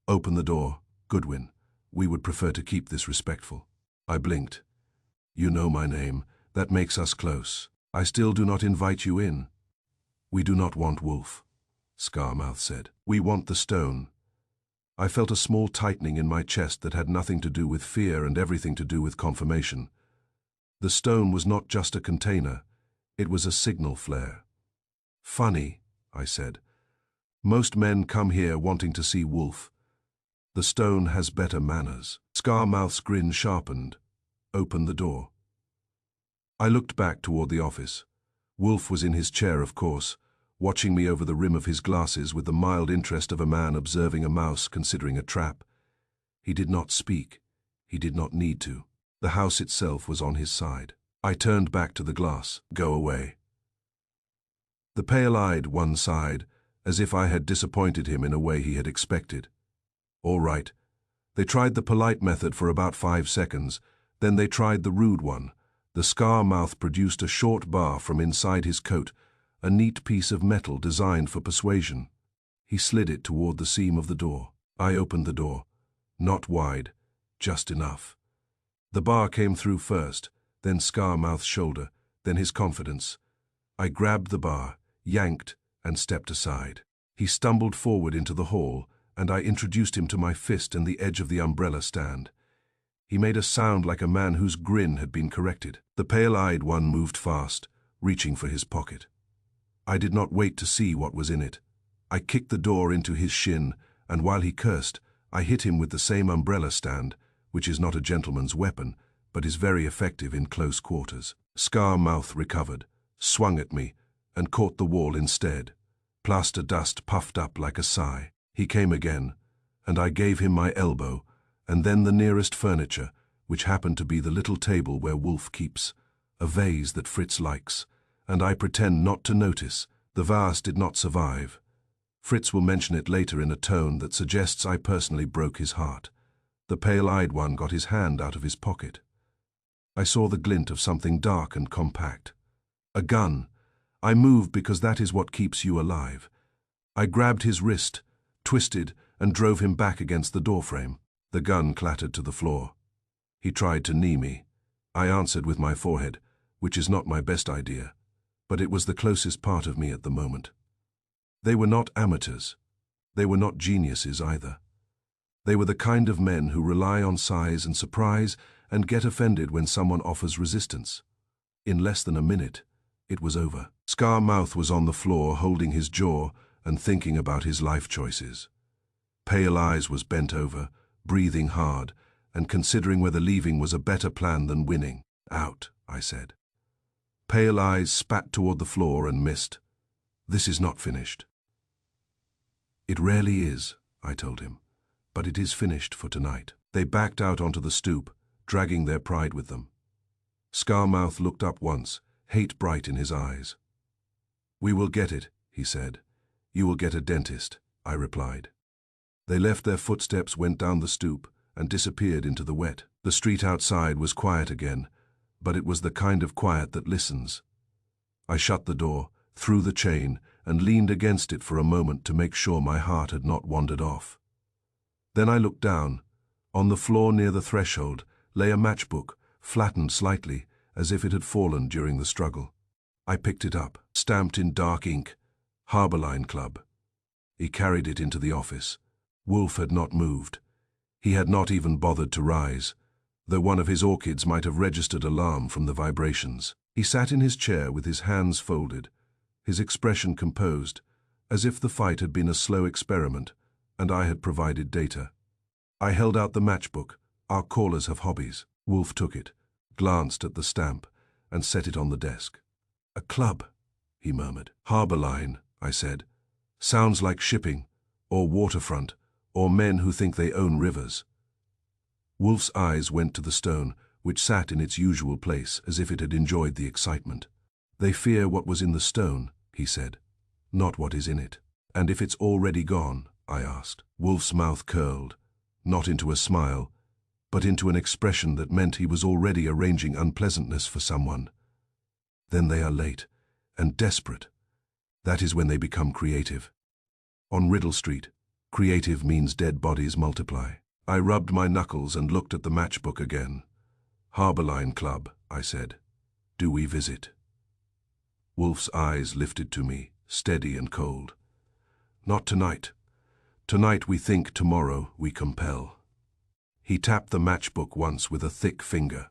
"Open the door, Goodwin. We would prefer to keep this respectful." I blinked. You know my name. That makes us close. I still do not invite you in. We do not want Wolf, Scarmouth said. We want the stone. I felt a small tightening in my chest that had nothing to do with fear and everything to do with confirmation. The stone was not just a container, it was a signal flare. Funny, I said. Most men come here wanting to see Wolf. The stone has better manners. Scarmouth's grin sharpened. Open the door. I looked back toward the office. Wolf was in his chair, of course, watching me over the rim of his glasses with the mild interest of a man observing a mouse considering a trap. He did not speak. He did not need to. The house itself was on his side. I turned back to the glass. Go away. The pale-eyed one sighed, as if I had disappointed him in a way he had expected. All right. They tried the polite method for about 5 seconds, then they tried the rude one. The Scarmouth produced a short bar from inside his coat, a neat piece of metal designed for persuasion. He slid it toward the seam of the door. I opened the door. Not wide, just enough. The bar came through first, then Scarmouth's shoulder, then his confidence. I grabbed the bar, yanked, and stepped aside. He stumbled forward into the hall, and I introduced him to my fist and the edge of the umbrella stand. He made a sound like a man whose grin had been corrected. The pale-eyed one moved fast, reaching for his pocket. I did not wait to see what was in it. I kicked the door into his shin, and while he cursed, I hit him with the same umbrella stand, which is not a gentleman's weapon, but is very effective in close quarters. Scarmouth recovered, swung at me, and caught the wall instead. Plaster dust puffed up like a sigh. He came again, and I gave him my elbow, and then the nearest furniture, which happened to be the little table where Wolf keeps, a vase that Fritz likes, and I pretend not to notice. The vase did not survive. Fritz will mention it later in a tone that suggests I personally broke his heart. The pale-eyed one got his hand out of his pocket. I saw the glint of something dark and compact. A gun. I moved because that is what keeps you alive. I grabbed his wrist, twisted, and drove him back against the doorframe. The gun clattered to the floor. He tried to knee me. I answered with my forehead, which is not my best idea, but it was the closest part of me at the moment. They were not amateurs. They were not geniuses either. They were the kind of men who rely on size and surprise and get offended when someone offers resistance. In less than a minute, it was over. Scarmouth was on the floor holding his jaw and thinking about his life choices. Pale Eyes was bent over, breathing hard, and considering whether leaving was a better plan than winning. Out, I said. Pale Eyes spat toward the floor and missed. This is not finished. It rarely is, I told him, but it is finished for tonight. They backed out onto the stoop, dragging their pride with them. Scarmouth looked up once, hate bright in his eyes. We will get it, he said. You will get a dentist, I replied. They left. Their footsteps went down the stoop and disappeared into the wet. The street outside was quiet again, but it was the kind of quiet that listens. I shut the door, threw the chain, and leaned against it for a moment to make sure my heart had not wandered off. Then I looked down. On the floor near the threshold lay a matchbook, flattened slightly, as if it had fallen during the struggle. I picked it up, stamped in dark ink, Harborline Club. He carried it into the office. Wolf had not moved. He had not even bothered to rise, though one of his orchids might have registered alarm from the vibrations. He sat in his chair with his hands folded, his expression composed, as if the fight had been a slow experiment, and I had provided data. I held out the matchbook. Our callers have hobbies. Wolf took it, glanced at the stamp, and set it on the desk. A club, he murmured. Harborline, I said. Sounds like shipping, or waterfront, or men who think they own rivers. Wolf's eyes went to the stone, which sat in its usual place as if it had enjoyed the excitement. They fear what was in the stone, he said, not what is in it. And if it's already gone, I asked. Wolf's mouth curled, not into a smile, but into an expression that meant he was already arranging unpleasantness for someone. Then they are late, and desperate. That is when they become creative. On Riddle Street, creative means dead bodies multiply. I rubbed my knuckles and looked at the matchbook again. Harbourline Club, I said. Do we visit? Wolf's eyes lifted to me, steady and cold. Not tonight. Tonight we think, tomorrow we compel. He tapped the matchbook once with a thick finger.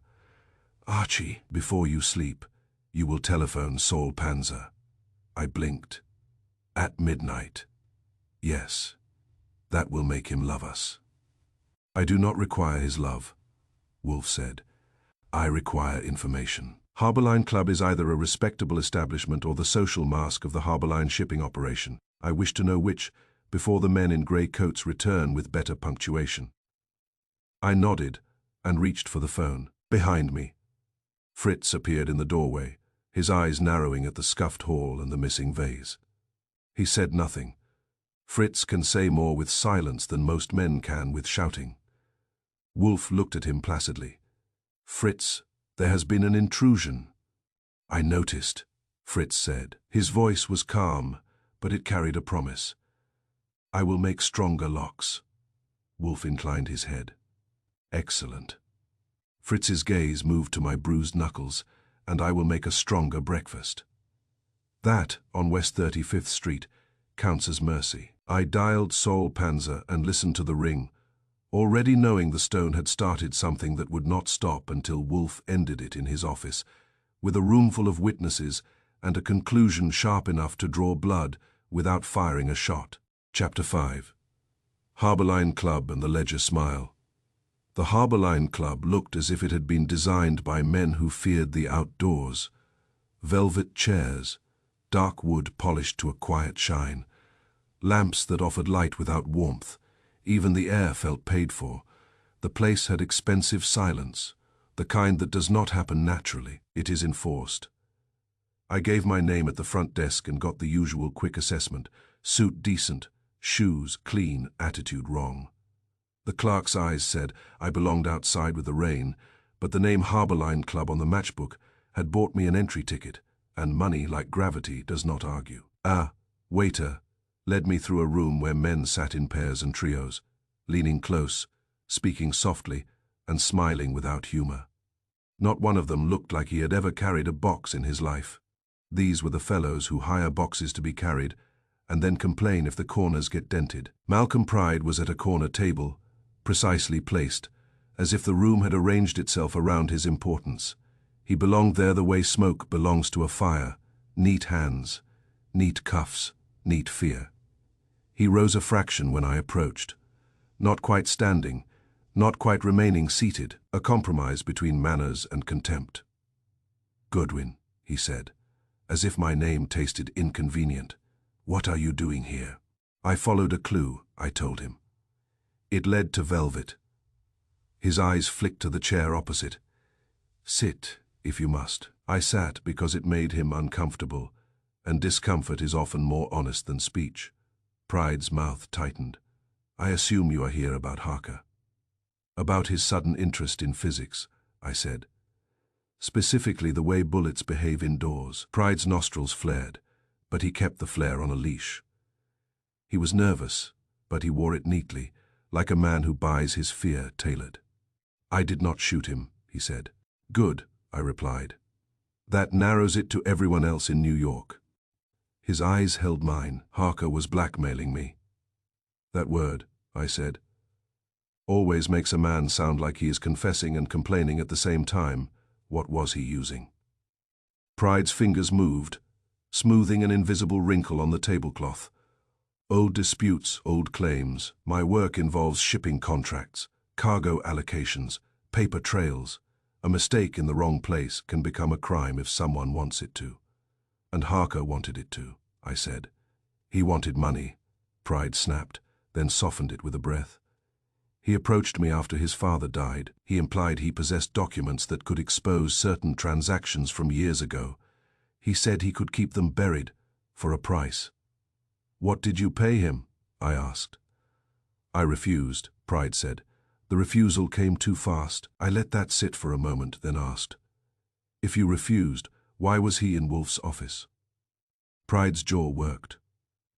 Archie, before you sleep, you will telephone Saul Panzer. I blinked. At midnight. Yes. That will make him love us. I do not require his love, Wolf said. I require information. Harbourline Club is either a respectable establishment or the social mask of the Harbourline shipping operation. I wish to know which, before the men in grey coats return with better punctuation. I nodded and reached for the phone. Behind me, Fritz appeared in the doorway, his eyes narrowing at the scuffed hall and the missing vase. He said nothing. Fritz can say more with silence than most men can with shouting. Wolf looked at him placidly. Fritz, there has been an intrusion. I noticed, Fritz said. His voice was calm, but it carried a promise. I will make stronger locks. Wolf inclined his head. Excellent. Fritz's gaze moved to my bruised knuckles, and I will make a stronger breakfast. That, on West 35th Street, counts as mercy. I dialed Saul Panzer and listened to the ring, already knowing the stone had started something that would not stop until Wolf ended it in his office, with a roomful of witnesses and a conclusion sharp enough to draw blood without firing a shot. Chapter 5. Harbourline Club and the Ledger Smile. The Harbourline Club looked as if it had been designed by men who feared the outdoors. Velvet chairs, dark wood polished to a quiet shine, lamps that offered light without warmth. Even the air felt paid for. The place had expensive silence, the kind that does not happen naturally. It is enforced. I gave my name at the front desk and got the usual quick assessment. Suit decent, shoes clean, attitude wrong. The clerk's eyes said I belonged outside with the rain, but the name Harbourline Club on the matchbook had bought me an entry ticket, and money, like gravity, does not argue. Waiter led me through a room where men sat in pairs and trios, leaning close, speaking softly, and smiling without humor. Not one of them looked like he had ever carried a box in his life. These were the fellows who hire boxes to be carried, and then complain if the corners get dented. Malcolm Pride was at a corner table, precisely placed, as if the room had arranged itself around his importance. He belonged there the way smoke belongs to a fire. Neat hands, neat cuffs, neat fear. He rose a fraction when I approached. Not quite standing, not quite remaining seated, a compromise between manners and contempt. Goodwin, he said, as if my name tasted inconvenient. What are you doing here? I followed a clue, I told him. It led to Velvet. His eyes flicked to the chair opposite. Sit, if you must. I sat because it made him uncomfortable, and discomfort is often more honest than speech. Pride's mouth tightened. I assume you are here about Harker. About his sudden interest in physics, I said. Specifically the way bullets behave indoors. Pride's nostrils flared, but he kept the flare on a leash. He was nervous, but he wore it neatly, like a man who buys his fear tailored. I did not shoot him, he said. Good, I replied. That narrows it to everyone else in New York. His eyes held mine. Harker was blackmailing me. That word, I said, always makes a man sound like he is confessing and complaining at the same time. What was he using? Pride's fingers moved, smoothing an invisible wrinkle on the tablecloth. Old disputes, old claims. My work involves shipping contracts, cargo allocations, paper trails. A mistake in the wrong place can become a crime if someone wants it to. And Harker wanted it to, I said. He wanted money. Pride snapped, then softened it with a breath. He approached me after his father died. He implied he possessed documents that could expose certain transactions from years ago. He said he could keep them buried, for a price. What did you pay him? I asked. I refused, Pride said. The refusal came too fast. I let that sit for a moment, then asked, if you refused, why was he in Wolf's office? Pride's jaw worked.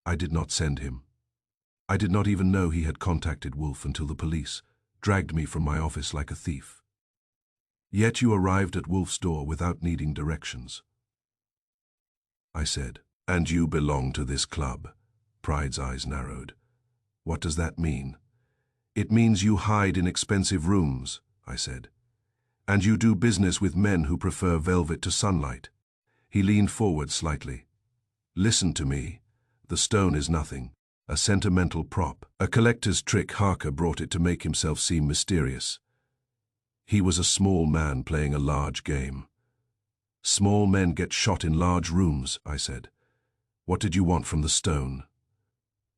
I did not send him. I did not even know he had contacted Wolf until the police dragged me from my office like a thief. Yet you arrived at Wolf's door without needing directions. I said, and you belong to this club. Pride's eyes narrowed. What does that mean? It means you hide in expensive rooms, I said. And you do business with men who prefer velvet to sunlight. He leaned forward slightly. Listen to me. The stone is nothing. A sentimental prop. A collector's trick. Harker brought it to make himself seem mysterious. He was a small man playing a large game. Small men get shot in large rooms, I said. What did you want from the stone?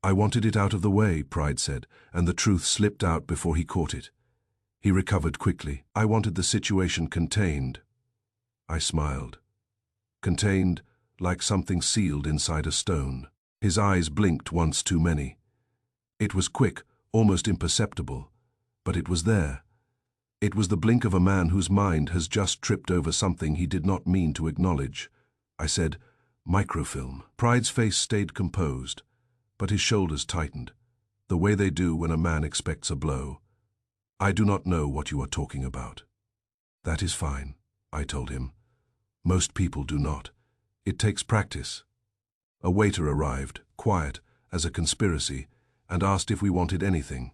I wanted it out of the way, Pride said, and the truth slipped out before he caught it. He recovered quickly. I wanted the situation contained. I smiled. Contained, like something sealed inside a stone. His eyes blinked once too many. It was quick, almost imperceptible, but it was there. It was the blink of a man whose mind has just tripped over something he did not mean to acknowledge. I said, microfilm. Pride's face stayed composed, but his shoulders tightened, the way they do when a man expects a blow. I do not know what you are talking about. That is fine, I told him. Most people do not. It takes practice. A waiter arrived, quiet, as a conspiracy, and asked if we wanted anything.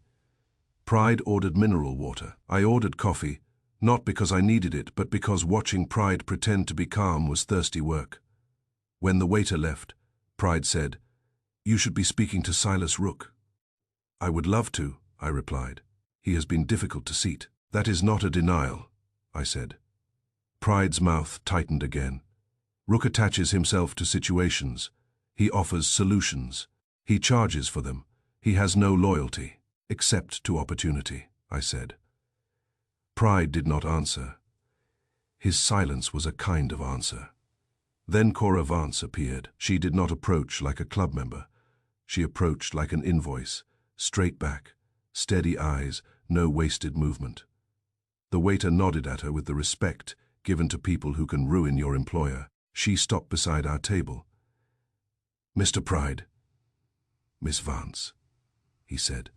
Pride ordered mineral water. I ordered coffee, not because I needed it, but because watching Pride pretend to be calm was thirsty work. When the waiter left, Pride said, "You should be speaking to Silas Rook." "I would love to," I replied. "He has been difficult to seat." "That is not a denial," I said. Pride's mouth tightened again. Rook attaches himself to situations. He offers solutions. He charges for them. He has no loyalty, except to opportunity, I said. Pride did not answer. His silence was a kind of answer. Then Cora Vance appeared. She did not approach like a club member. She approached like an invoice, straight back, steady eyes, no wasted movement. The waiter nodded at her with the respect given to people who can ruin your employer. She stopped beside our table. "Mr. Pride." "Miss Vance," he said,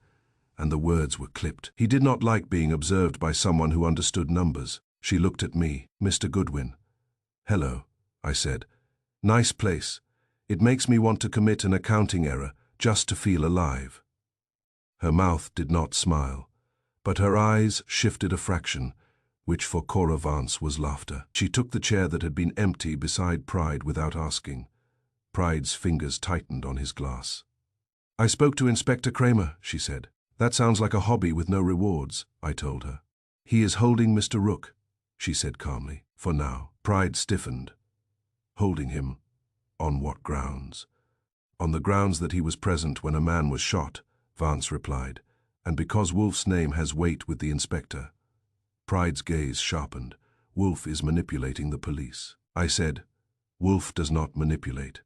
and the words were clipped. He did not like being observed by someone who understood numbers. She looked at me. "Mr. Goodwin." "Hello," I said. "Nice place. It makes me want to commit an accounting error just to feel alive." Her mouth did not smile, but her eyes shifted a fraction, which for Cora Vance was laughter. She took the chair that had been empty beside Pride without asking. Pride's fingers tightened on his glass. "I spoke to Inspector Kramer," she said. "That sounds like a hobby with no rewards," I told her. "He is holding Mr. Rook," she said calmly. "For now." Pride stiffened. "Holding him? On what grounds?" "On the grounds that he was present when a man was shot," Vance replied, "and because Wolf's name has weight with the inspector." Pride's gaze sharpened. "Wolf is manipulating the police." I said, "Wolf does not manipulate.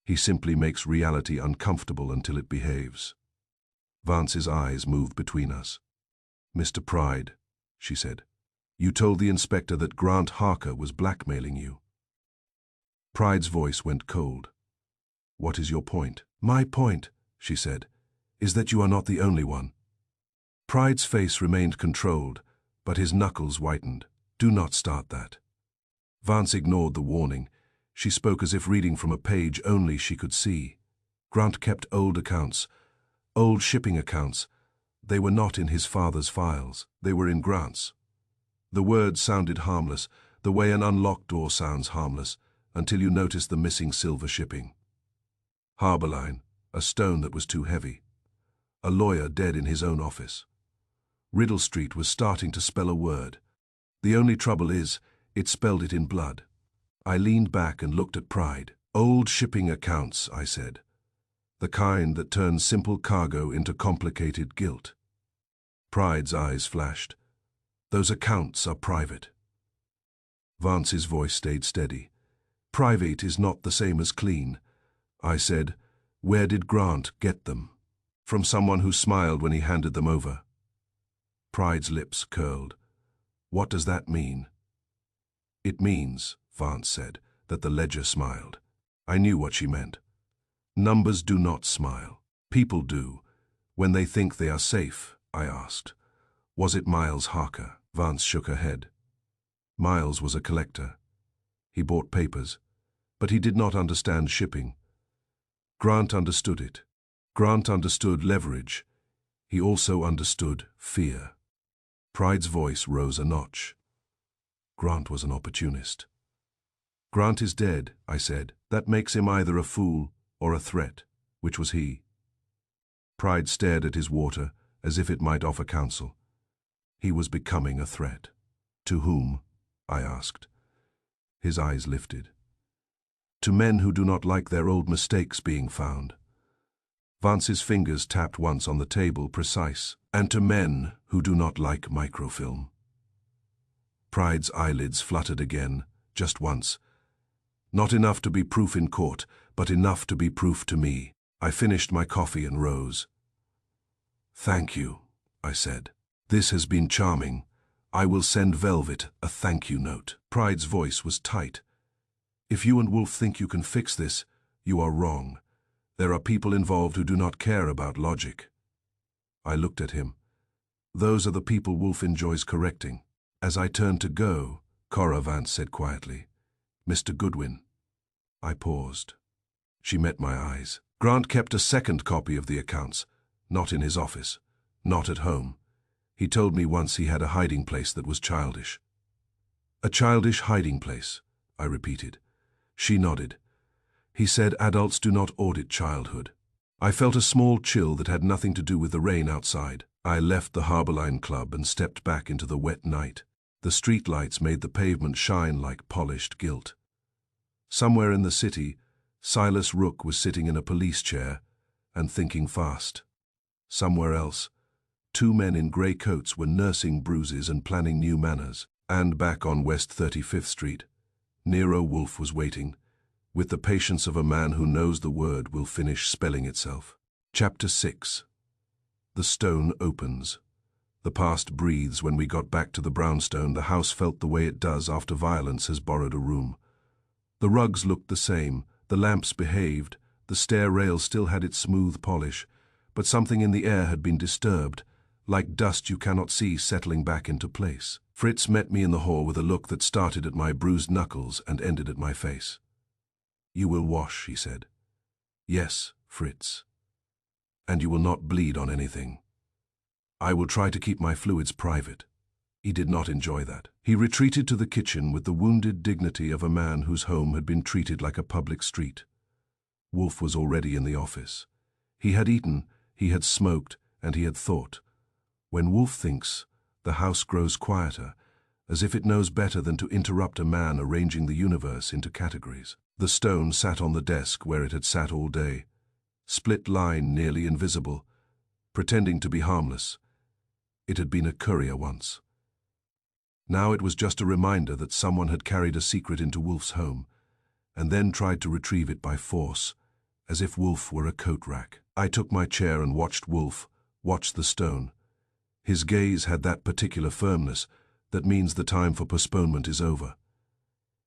He simply makes reality uncomfortable until it behaves." Vance's eyes moved between us. "Mr. Pride," she said, "you told the inspector that Grant Harker was blackmailing you." Pride's voice went cold. "What is your point?" "My point," she said, "is that you are not the only one." Pride's face remained controlled, but his knuckles whitened. "Do not start that." Vance ignored the warning. She spoke as if reading from a page only she could see. Grant kept old accounts, old shipping accounts. They were not in his father's files. They were in Grant's. The words sounded harmless, the way an unlocked door sounds harmless, until you noticed the missing silver shipping. Harbor line, a stone that was too heavy. A lawyer dead in his own office. Riddle Street was starting to spell a word. The only trouble is, it spelled it in blood. I leaned back and looked at Pride. "Old shipping accounts," I said. "The kind that turns simple cargo into complicated guilt." Pride's eyes flashed. "Those accounts are private." Vance's voice stayed steady. "Private is not the same as clean." I said, "Where did Grant get them?" "From someone who smiled when he handed them over." Pride's lips curled. "What does that mean?" "It means," Vance said, "that the ledger smiled." I knew what she meant. Numbers do not smile. People do. When they think they are safe, I asked. "Was it Miles Harker?" Vance shook her head. Miles was a collector. He bought papers, but he did not understand shipping. Grant understood it. Grant understood leverage. He also understood fear. Pride's voice rose a notch. Grant was an opportunist. Grant is dead, I said. That makes him either a fool or a threat. Which was he? Pride stared at his water as if it might offer counsel. He was becoming a threat. To whom? I asked. His eyes lifted. To men who do not like their old mistakes being found. Vance's fingers tapped once on the table, precise. And to men who do not like microfilm. Pride's eyelids fluttered again, just once. Not enough to be proof in court, but enough to be proof to me. I finished my coffee and rose. Thank you, I said. This has been charming. I will send Velvet a thank you note. Pride's voice was tight. If you and Wolf think you can fix this, you are wrong. There are people involved who do not care about logic. I looked at him. Those are the people Wolf enjoys correcting. As I turned to go, Cora Vance said quietly, Mr. Goodwin. I paused. She met my eyes. Grant kept a second copy of the accounts, not in his office, not at home. He told me once he had a hiding place that was childish. A childish hiding place, I repeated. She nodded. He said adults do not audit childhood. I felt a small chill that had nothing to do with the rain outside. I left the Harborline Club and stepped back into the wet night. The streetlights made the pavement shine like polished gilt. Somewhere in the city, Silas Rook was sitting in a police chair and thinking fast. Somewhere else, two men in grey coats were nursing bruises and planning new manners. And back on West 35th Street, Nero Wolfe was waiting, with the patience of a man who knows the word will finish spelling itself. Chapter 6. The stone opens. The past breathes. When we got back to the brownstone, the house felt the way it does after violence has borrowed a room. The rugs looked the same, the lamps behaved, the stair rail still had its smooth polish, but something in the air had been disturbed, like dust you cannot see settling back into place. Fritz met me in the hall with a look that started at my bruised knuckles and ended at my face. You will wash, he said. Yes, Fritz. And you will not bleed on anything. I will try to keep my fluids private. He did not enjoy that. He retreated to the kitchen with the wounded dignity of a man whose home had been treated like a public street. Wolf was already in the office. He had eaten, he had smoked, and he had thought. When Wolf thinks, the house grows quieter, as if it knows better than to interrupt a man arranging the universe into categories. The stone sat on the desk where it had sat all day, split line nearly invisible, pretending to be harmless. It had been a courier once. Now it was just a reminder that someone had carried a secret into Wolf's home, and then tried to retrieve it by force, as if Wolf were a coat rack. I took my chair and watched Wolf, watched the stone. His gaze had that particular firmness that means the time for postponement is over.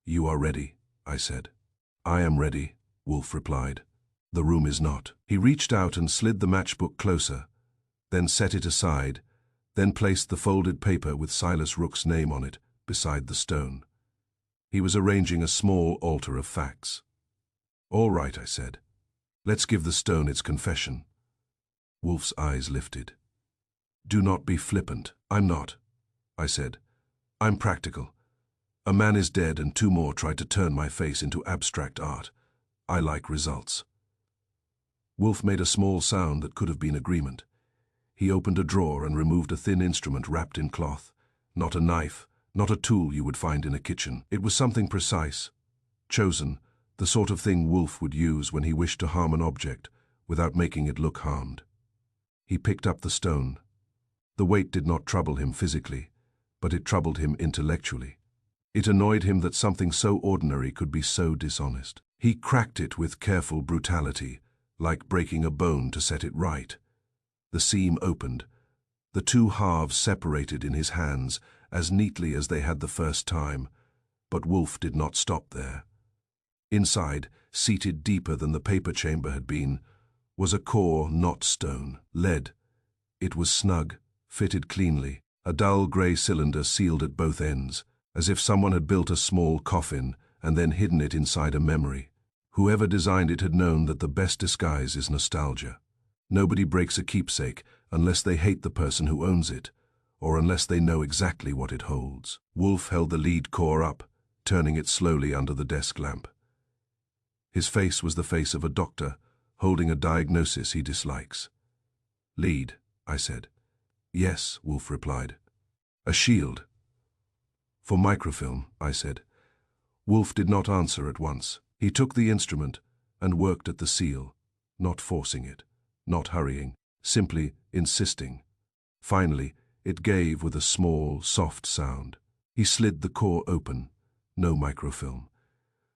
You are ready, I said. I am ready, Wolf replied. The room is not. He reached out and slid the matchbook closer, then set it aside, then placed the folded paper with Silas Rook's name on it beside the stone. He was arranging a small altar of facts. All right, I said. Let's give the stone its confession. Wolf's eyes lifted. Do not be flippant. I'm not, I said. I'm practical. A man is dead and two more tried to turn my face into abstract art. I like results. Wolf made a small sound that could have been agreement. He opened a drawer and removed a thin instrument wrapped in cloth. Not a knife, not a tool you would find in a kitchen. It was something precise, chosen, the sort of thing Wolf would use when he wished to harm an object without making it look harmed. He picked up the stone. The weight did not trouble him physically, but it troubled him intellectually. It annoyed him that something so ordinary could be so dishonest. He cracked it with careful brutality, like breaking a bone to set it right. The seam opened. The two halves separated in his hands as neatly as they had the first time, but Wolf did not stop there. Inside, seated deeper than the paper chamber had been, was a core not stone, lead. It was snug, fitted cleanly, a dull grey cylinder sealed at both ends. as if someone had built a small coffin and then hidden it inside a memory. Whoever designed it had known that the best disguise is nostalgia. Nobody breaks a keepsake unless they hate the person who owns it, or unless they know exactly what it holds. Wolf held the lead core up, turning it slowly under the desk lamp. His face was the face of a doctor, holding a diagnosis he dislikes. "Lead," I said. "Yes," Wolf replied. "A shield." "For microfilm," I said. Wolf did not answer at once. He took the instrument and worked at the seal, not forcing it, not hurrying, simply insisting. Finally, it gave with a small, soft sound. He slid the core open. No microfilm.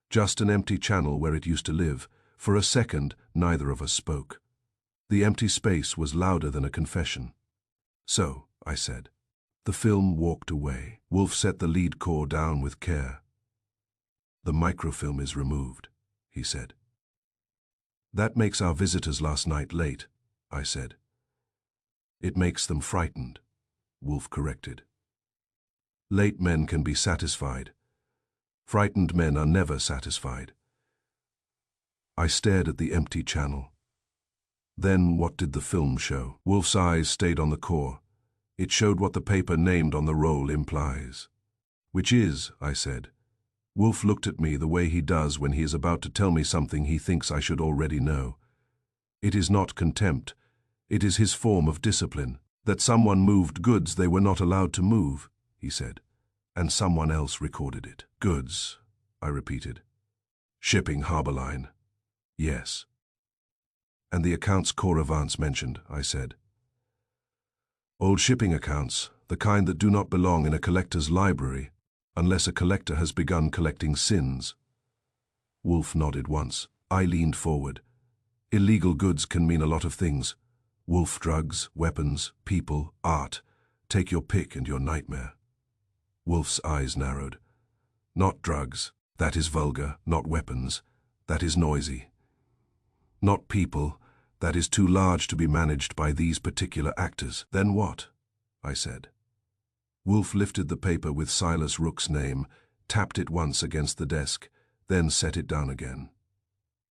Just an empty channel where it used to live. For a second, neither of us spoke. The empty space was louder than a confession. "So," I said. The film walked away. Wolf set the lead core down with care. "The microfilm is removed," he said. "That makes our visitors last night late," I said. "It makes them frightened," Wolf corrected. "Late men can be satisfied. Frightened men are never satisfied." I stared at the empty channel. Then what did the film show? Wolf's eyes stayed on the core. It showed what the paper named on the roll implies. "Which is," I said. Wolf looked at me the way he does when he is about to tell me something he thinks I should already know. "It is not contempt. It is his form of discipline. That someone moved goods they were not allowed to move," he said. "And someone else recorded it." "Goods," I repeated. "Shipping harbor line." "Yes." "And the accounts Coravance mentioned," I said. "Old shipping accounts, the kind that do not belong in a collector's library, unless a collector has begun collecting sins." Wolf nodded once. I leaned forward. "Illegal goods can mean a lot of things. Wolf drugs, weapons, people, art. Take your pick and your nightmare." Wolf's eyes narrowed. "Not drugs. That is vulgar. Not weapons. That is noisy. Not people. That is too large to be managed by these particular actors." "Then what?" I said. Wolf lifted the paper with Silas Rook's name, tapped it once against the desk, then set it down again.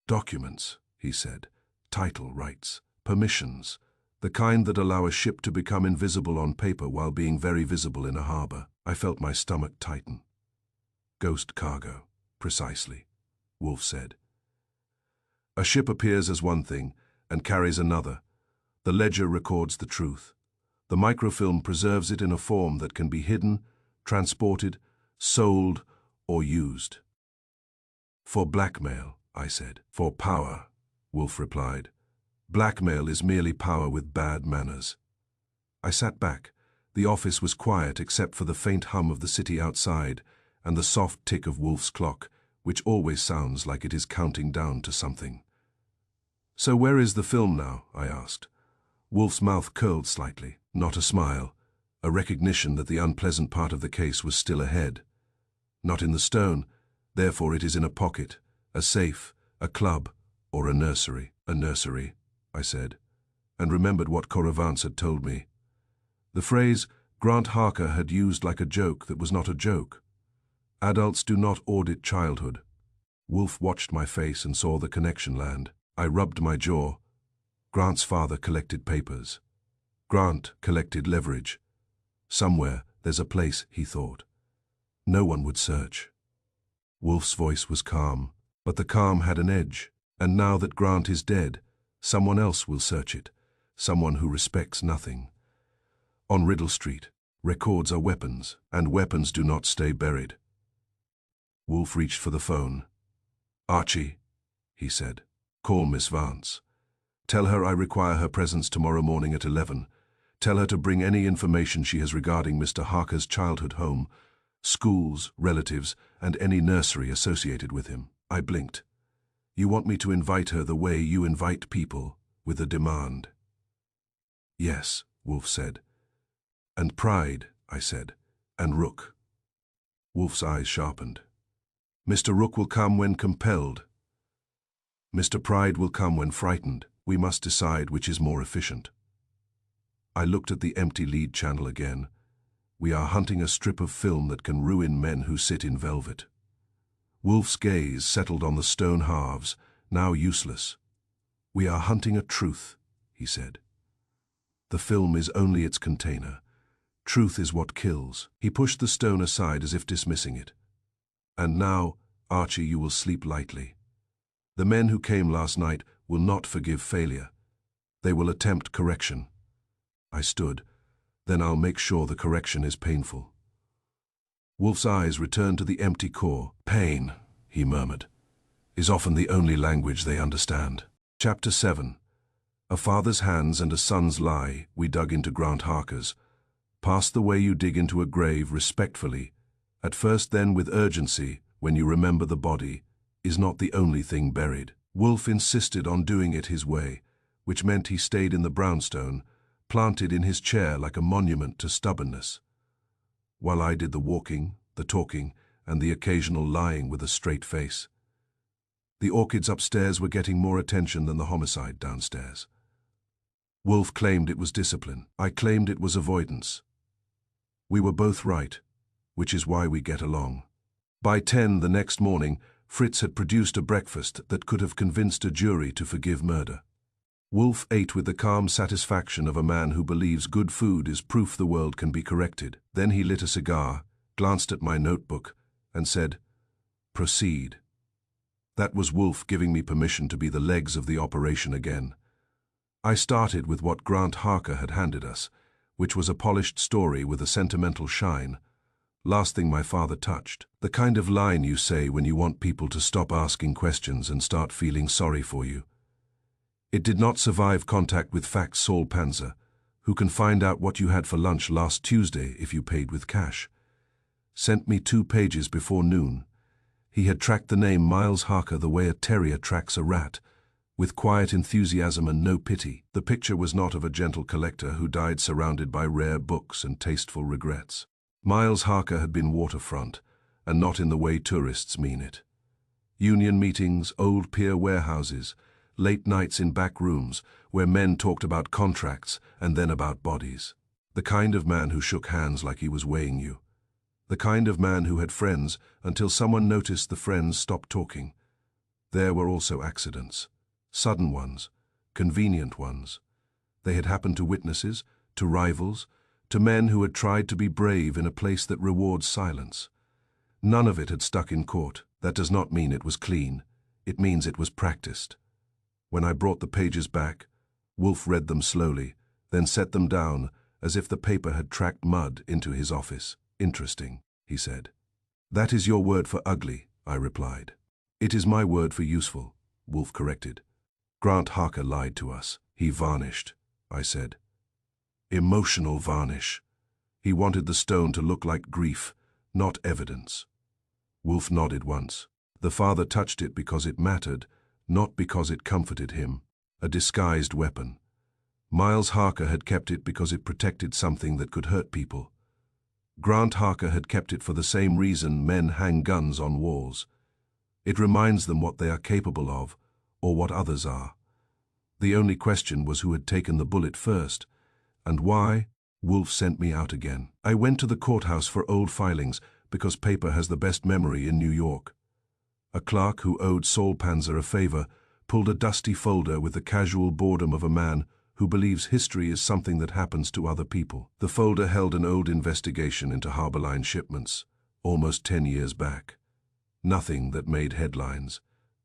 "Documents," he said. "Title rights. Permissions. The kind that allow a ship to become invisible on paper while being very visible in a harbor." I felt my stomach tighten. "Ghost cargo. Precisely," Wolf said. "A ship appears as one thing and carries another. The ledger records the truth. The microfilm preserves it in a form that can be hidden, transported, sold, or used." "For blackmail," I said. "For power," Wolf replied. "Blackmail is merely power with bad manners." I sat back. The office was quiet except for the faint hum of the city outside and the soft tick of Wolf's clock, which always sounds like it is counting down to something. "So where is the film now?" I asked. Wolf's mouth curled slightly, not a smile, a recognition that the unpleasant part of the case was still ahead. "Not in the stone, therefore it is in a pocket, a safe, a club, or a nursery." "A nursery," I said, and remembered what Coravance had told me. The phrase Grant Harker had used like a joke that was not a joke. Adults do not audit childhood. Wolf watched my face and saw the connection land. I rubbed my jaw. Grant's father collected papers. Grant collected leverage. Somewhere there's a place, he thought. No one would search. Wolf's voice was calm, but the calm had an edge. And now that Grant is dead, someone else will search it, someone who respects nothing. On Riddle Street, records are weapons, and weapons do not stay buried. Wolf reached for the phone. "Archie," he said, "call Miss Vance. Tell her I require her presence tomorrow morning at 11. Tell her to bring any information she has regarding Mr. Harker's childhood home, schools, relatives, and any nursery associated with him." I blinked. "You want me to invite her the way you invite people, with a demand?" "Yes," Wolf said. "And Pride," I said, "and Rook." Wolf's eyes sharpened. "Mr. Rook will come when compelled. Mr. Pride will come when frightened. We must decide which is more efficient." I looked at the empty lead channel again. We are hunting a strip of film that can ruin men who sit in velvet. Wolf's gaze settled on the stone halves, now useless. We are hunting a truth, he said. The film is only its container. Truth is what kills. He pushed the stone aside as if dismissing it. And now, Archie, you will sleep lightly. The men who came last night will not forgive failure. They will attempt correction. I stood. Then I'll make sure the correction is painful. Wolf's eyes returned to the empty core. Pain, he murmured, is often the only language they understand. Chapter 7. A father's hands and a son's lie, we dug into Grant Harker's. Past the way you dig into a grave respectfully, at first then with urgency, when you remember the body, is not the only thing buried. Wolf insisted on doing it his way, which meant he stayed in the brownstone, planted in his chair like a monument to stubbornness, while I did the walking, the talking, and the occasional lying with a straight face. The orchids upstairs were getting more attention than the homicide downstairs. Wolf claimed it was discipline. I claimed it was avoidance. We were both right, which is why we get along. By 10 the next morning, Fritz had produced a breakfast that could have convinced a jury to forgive murder. Wolf ate with the calm satisfaction of a man who believes good food is proof the world can be corrected. Then he lit a cigar, glanced at my notebook, and said, "Proceed." That was Wolf giving me permission to be the legs of the operation again. I started with what Grant Harker had handed us, which was a polished story with a sentimental shine. Last thing my father touched. The kind of line you say when you want people to stop asking questions and start feeling sorry for you. It did not survive contact with Fax Saul Panzer, who can find out what you had for lunch last Tuesday if you paid with cash. Sent me 2 pages before noon. He had tracked the name Miles Harker the way a terrier tracks a rat, with quiet enthusiasm and no pity. The picture was not of a gentle collector who died surrounded by rare books and tasteful regrets. Miles Harker had been waterfront, and not in the way tourists mean it. Union meetings, old pier warehouses, late nights in back rooms where men talked about contracts and then about bodies. The kind of man who shook hands like he was weighing you. The kind of man who had friends until someone noticed the friends stopped talking. There were also accidents. Sudden ones, convenient ones. They had happened to witnesses, to rivals, to men who had tried to be brave in a place that rewards silence. None of it had stuck in court. That does not mean it was clean. It means it was practiced. When I brought the pages back, Wolf read them slowly, then set them down as if the paper had tracked mud into his office. Interesting, he said. That is your word for ugly, I replied. It is my word for useful, Wolf corrected. Grant Harker lied to us. He varnished, I said. Emotional varnish. He wanted the stone to look like grief, not evidence. Wolf nodded once. The father touched it because it mattered, not because it comforted him. A disguised weapon. Miles Harker had kept it because it protected something that could hurt people. Grant Harker had kept it for the same reason men hang guns on walls. It reminds them what they are capable of, or what others are. The only question was who had taken the bullet first, and why. Wolf sent me out again. I went to the courthouse for old filings because paper has the best memory in New York. A clerk who owed Saul Panzer a favor pulled a dusty folder with the casual boredom of a man who believes history is something that happens to other people. The folder held an old investigation into Harbor Line shipments, almost 10 years back. Nothing that made headlines,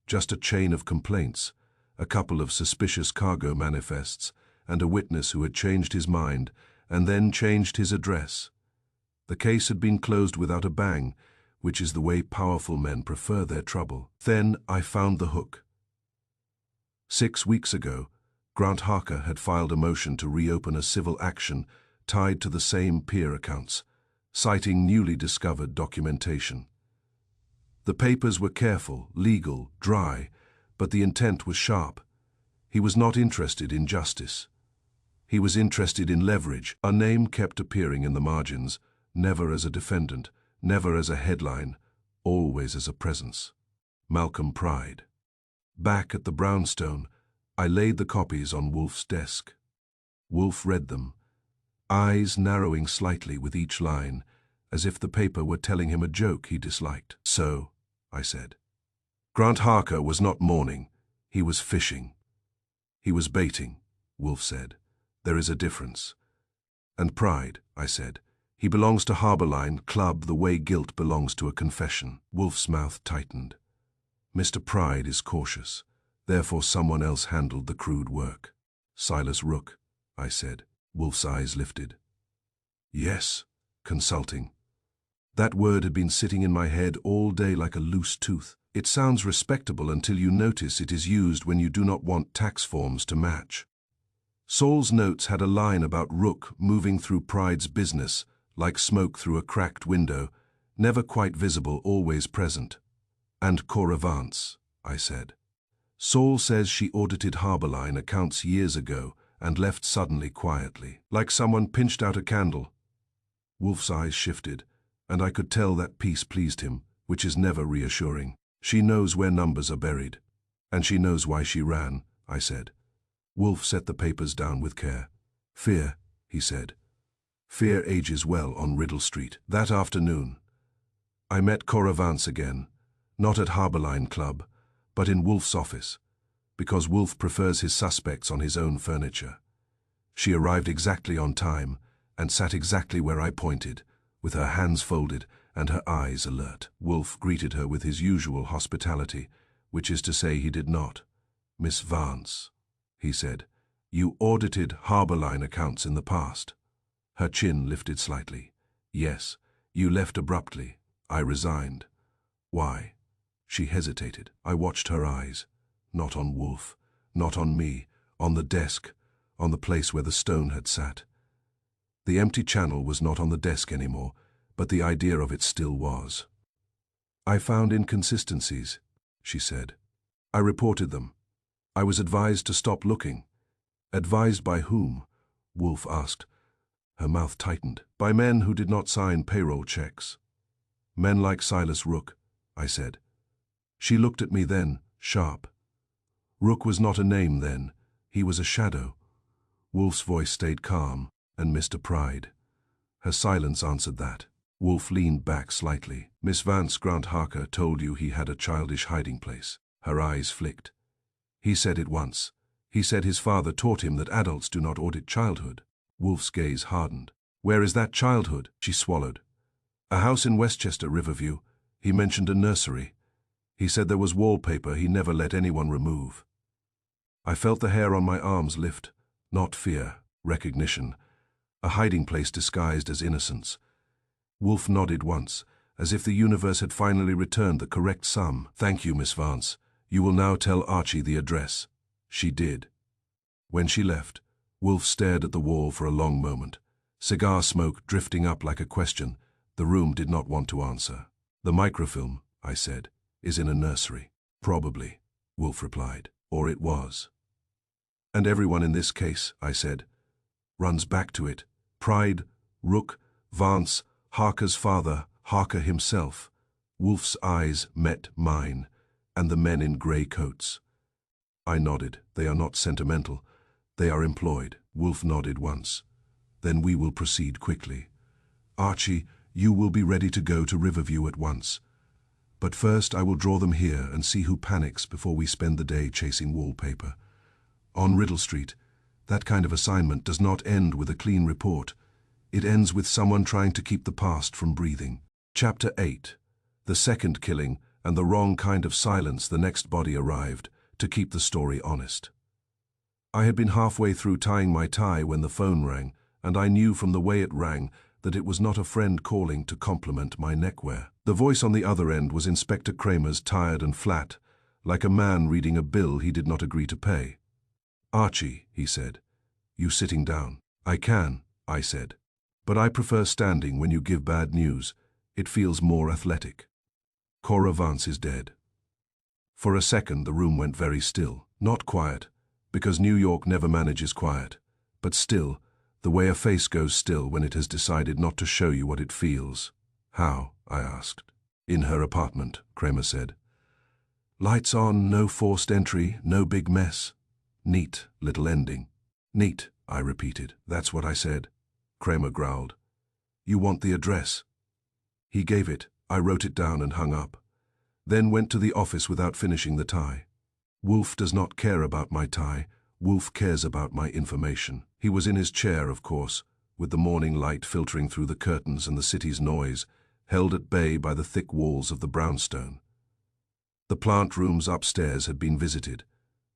just a chain of complaints, a couple of suspicious cargo manifests, and a witness who had changed his mind and then changed his address. The case had been closed without a bang, which is the way powerful men prefer their trouble. Then I found the hook. 6 weeks ago, Grant Harker had filed a motion to reopen a civil action tied to the same pier accounts, citing newly discovered documentation. The papers were careful, legal, dry, but the intent was sharp. He was not interested in justice. He was interested in leverage. Our name kept appearing in the margins, never as a defendant, never as a headline, always as a presence. Malcolm Pride. Back at the brownstone, I laid the copies on Wolf's desk. Wolf read them, eyes narrowing slightly with each line, as if the paper were telling him a joke he disliked. "So," I said. "Grant Harker was not mourning, he was fishing." "He was baiting," Wolf said. "There is a difference." "And Pride," I said. "He belongs to Harborline Club the way guilt belongs to a confession." Wolf's mouth tightened. "Mr. Pride is cautious. Therefore someone else handled the crude work." "Silas Rook," I said. Wolf's eyes lifted. "Yes, consulting." That word had been sitting in my head all day like a loose tooth. It sounds respectable until you notice it is used when you do not want tax forms to match. Saul's notes had a line about Rook moving through Pride's business, like smoke through a cracked window, never quite visible, always present. "And Cora Vance," I said. "Saul says she audited Harborline accounts years ago and left suddenly quietly, like someone pinched out a candle." Wolf's eyes shifted, and I could tell that peace pleased him, which is never reassuring. "She knows where numbers are buried, and she knows why she ran," I said. Wolf set the papers down with care. "Fear," he said. "Fear ages well on Riddle Street." That afternoon, I met Cora Vance again, not at Harborline Club, but in Wolf's office, because Wolf prefers his suspects on his own furniture. She arrived exactly on time and sat exactly where I pointed, with her hands folded and her eyes alert. Wolf greeted her with his usual hospitality, which is to say he did not. "Miss Vance," he said, "you audited Harborline accounts in the past." Her chin lifted slightly. "Yes, you left abruptly. I resigned." "Why?" She hesitated. I watched her eyes. Not on Wolf, not on me, on the desk, on the place where the stone had sat. The empty channel was not on the desk anymore, but the idea of it still was. "I found inconsistencies," she said. "I reported them. I was advised to stop looking." "Advised by whom?" Wolf asked. Her mouth tightened. "By men who did not sign payroll checks." "Men like Silas Rook," I said. She looked at me then, sharp. Rook was not a name then. He was a shadow. Wolf's voice stayed calm, and Mr. Pride. Her silence answered that. Wolf leaned back slightly. "Miss Vance, Grant Harker told you he had a childish hiding place." Her eyes flicked. "He said it once. He said his father taught him that adults do not audit childhood." Wolf's gaze hardened. "Where is that childhood?" She swallowed. "A house in Westchester, Riverview. He mentioned a nursery. He said there was wallpaper he never let anyone remove." I felt the hair on my arms lift. Not fear, recognition. A hiding place disguised as innocence. Wolf nodded once, as if the universe had finally returned the correct sum. "Thank you, Miss Vance. You will now tell Archie the address." She did. When she left, Wolf stared at the wall for a long moment. Cigar smoke drifting up like a question. The room did not want to answer. "The microfilm," I said, "is in a nursery." "Probably," Wolf replied. "Or it was." "And everyone in this case," I said, "runs back to it. Pride, Rook, Vance, Harker's father, Harker himself." Wolf's eyes met mine, and the men in grey coats. I nodded. "They are not sentimental. They are employed." Wolf nodded once. "Then we will proceed quickly. Archie, you will be ready to go to Riverview at once. But first I will draw them here and see who panics before we spend the day chasing wallpaper. On Riddle Street, that kind of assignment does not end with a clean report. It ends with someone trying to keep the past from breathing." Chapter 8. The second killing and the wrong kind of silence the next body arrived, to keep the story honest. I had been halfway through tying my tie when the phone rang, and I knew from the way it rang that it was not a friend calling to compliment my neckwear. The voice on the other end was Inspector Kramer's, tired and flat, like a man reading a bill he did not agree to pay. "Archie," he said, "you sitting down?" "I can," I said. "But I prefer standing when you give bad news. It feels more athletic." "Cora Vance is dead." For a second the room went very still. Not quiet, because New York never manages quiet, but still, the way a face goes still when it has decided not to show you what it feels. "How?" I asked. "In her apartment," Kramer said. "Lights on, no forced entry, no big mess. Neat little ending." "Neat," I repeated. "That's what I said." Kramer growled. You want the address? He gave it. I wrote it down and hung up. Then went to the office without finishing the tie. Wolf does not care about my tie. Wolf cares about my information. He was in his chair, of course, with the morning light filtering through the curtains and the city's noise, held at bay by the thick walls of the brownstone. The plant rooms upstairs had been visited.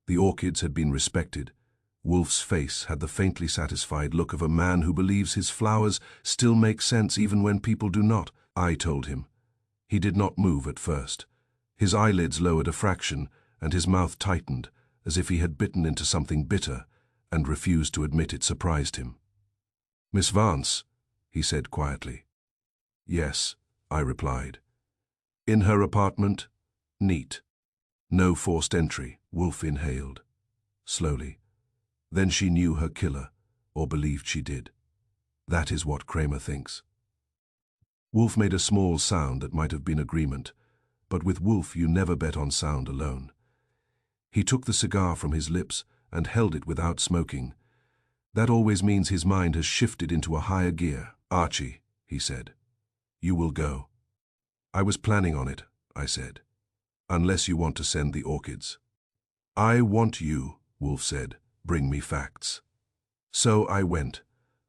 The orchids had been respected. Wolf's face had the faintly satisfied look of a man who believes his flowers still make sense even when people do not. I told him. He did not move at first. His eyelids lowered a fraction, and his mouth tightened, as if he had bitten into something bitter, and refused to admit it surprised him. Miss Vance, he said quietly. Yes, I replied. In her apartment? Neat. No forced entry, Wolf inhaled. Slowly. Then she knew her killer, or believed she did. That is what Kramer thinks. Wolf made a small sound that might have been agreement, but with Wolf you never bet on sound alone. He took the cigar from his lips and held it without smoking. That always means his mind has shifted into a higher gear. Archie, he said, you will go. I was planning on it, I said, unless you want to send the orchids. I want you, Wolf said, bring me facts. So I went.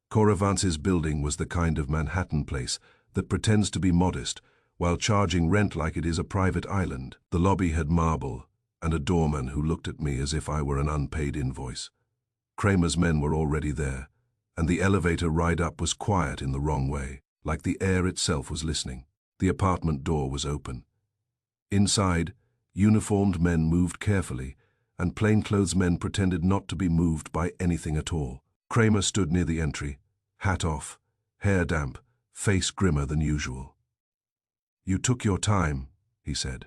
Cora Vance's building was the kind of Manhattan place that pretends to be modest while charging rent like it is a private island. The lobby had marble and a doorman who looked at me as if I were an unpaid invoice. Kramer's men were already there, and the elevator ride up was quiet in the wrong way, like the air itself was listening. The apartment door was open. Inside, uniformed men moved carefully, and plainclothes men pretended not to be moved by anything at all. Kramer stood near the entry, hat off, hair damp, face grimmer than usual. You took your time, he said.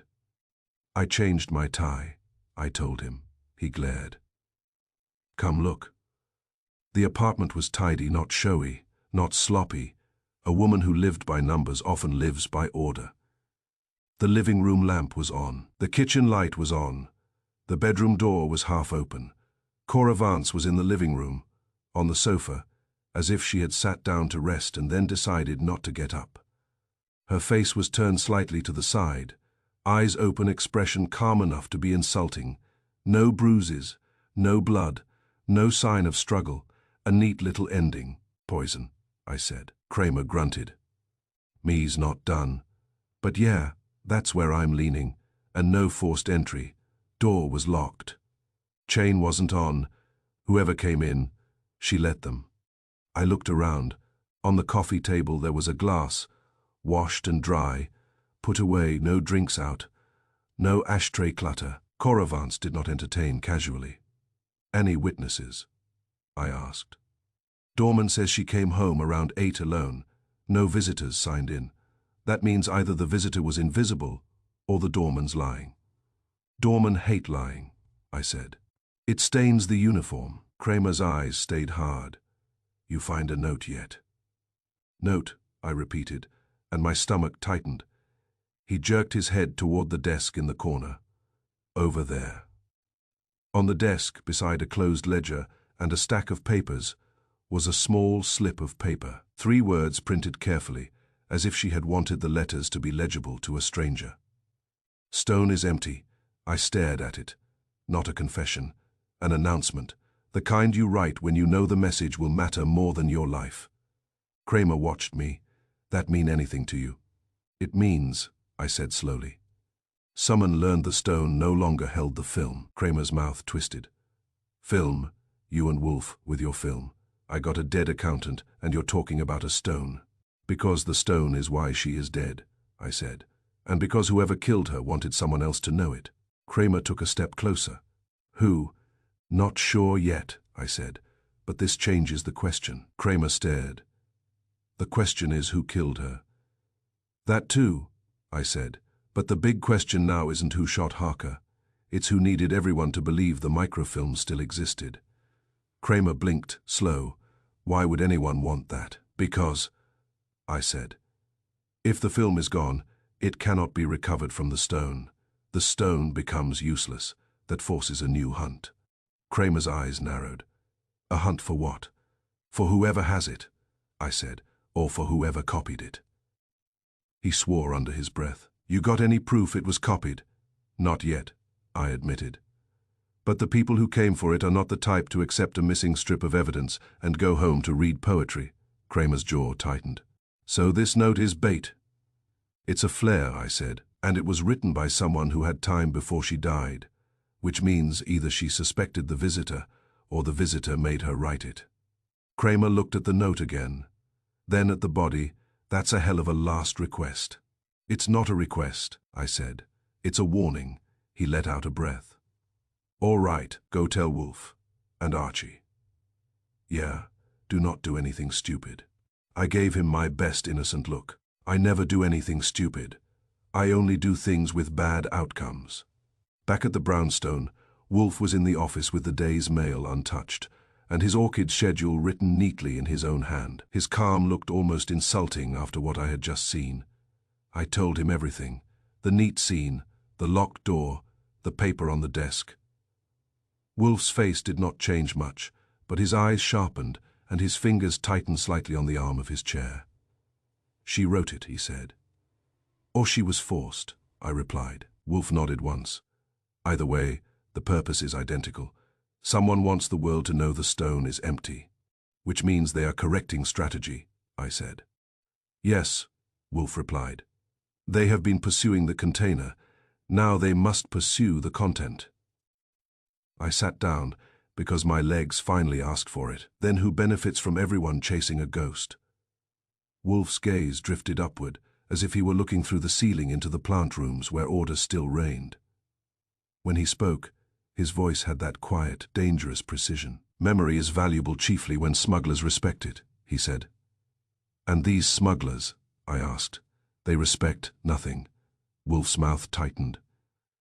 I changed my tie, I told him. He glared. Come look. The apartment was tidy, not showy, not sloppy. A woman who lived by numbers often lives by order. The living room lamp was on. The kitchen light was on. The bedroom door was half open. Cora Vance was in the living room, on the sofa, as if she had sat down to rest and then decided not to get up. Her face was turned slightly to the side, eyes open, expression calm enough to be insulting. No bruises, no blood, no sign of struggle, a neat little ending. Poison, I said. Kramer grunted. Me's not done. But yeah, that's where I'm leaning, and no forced entry. Door was locked. Chain wasn't on. Whoever came in, she let them. I looked around. On the coffee table there was a glass, washed and dry, put away, no drinks out, no ashtray clutter. Cora Vance did not entertain casually. Any witnesses? I asked. Doorman says she came home around 8 alone. No visitors signed in. That means either the visitor was invisible or the doorman's lying. Doormen hate lying, I said. It stains the uniform. Kramer's eyes stayed hard. You find a note yet? Note, I repeated, and my stomach tightened. He jerked his head toward the desk in the corner. Over there. On the desk, beside a closed ledger and a stack of papers, was a small slip of paper. 3 words printed carefully, as if she had wanted the letters to be legible to a stranger. Stone is empty. I stared at it. Not a confession. An announcement. The kind you write when you know the message will matter more than your life. Kramer watched me. That mean anything to you? It means, I said slowly. Someone learned the stone no longer held the film. Kramer's mouth twisted. Film? You and Wolf with your film. I got a dead accountant and you're talking about a stone. Because the stone is why she is dead, I said. And because whoever killed her wanted someone else to know it. Kramer took a step closer. Who? Not sure yet, I said, but this changes the question. Kramer stared. The question is who killed her. That too, I said, but the big question now isn't who shot Harker. It's who needed everyone to believe the microfilm still existed. Kramer blinked, slow. Why would anyone want that? Because, I said, if the film is gone, it cannot be recovered from the stone. The stone becomes useless. That forces a new hunt. Kramer's eyes narrowed. A hunt for what? For whoever has it. I said, or for whoever copied it. He swore under his breath. You got any proof it was copied? Not yet, I admitted. But the people who came for it are not the type to accept a missing strip of evidence and go home to read poetry. Kramer's jaw tightened. So this note is bait. It's a flare, I said, and it was written by someone who had time before she died, which means either she suspected the visitor or the visitor made her write it. Kramer looked at the note again, then at the body. That's a hell of a last request. It's not a request, I said. It's a warning. He let out a breath. All right, go tell Wolf. And Archie. Yeah, do not do anything stupid. I gave him my best innocent look. I never do anything stupid. I only do things with bad outcomes. Back at the brownstone, Wolf was in the office with the day's mail untouched, and his orchid schedule written neatly in his own hand. His calm looked almost insulting after what I had just seen. I told him everything. The neat scene, the locked door, the paper on the desk. Wolf's face did not change much, but his eyes sharpened and his fingers tightened slightly on the arm of his chair. She wrote it, he said. Or she was forced, I replied. Wolf nodded once. Either way, the purpose is identical. Someone wants the world to know the stone is empty, which means they are correcting strategy, I said. Yes, Wolf replied. They have been pursuing the container. Now they must pursue the content. I sat down because my legs finally asked for it. Then who benefits from everyone chasing a ghost? Wolf's gaze drifted upward, as if he were looking through the ceiling into the plant rooms where order still reigned. When he spoke, his voice had that quiet, dangerous precision. Memory is valuable chiefly when smugglers respect it, he said. And these smugglers, I asked, they respect nothing. Wolf's mouth tightened.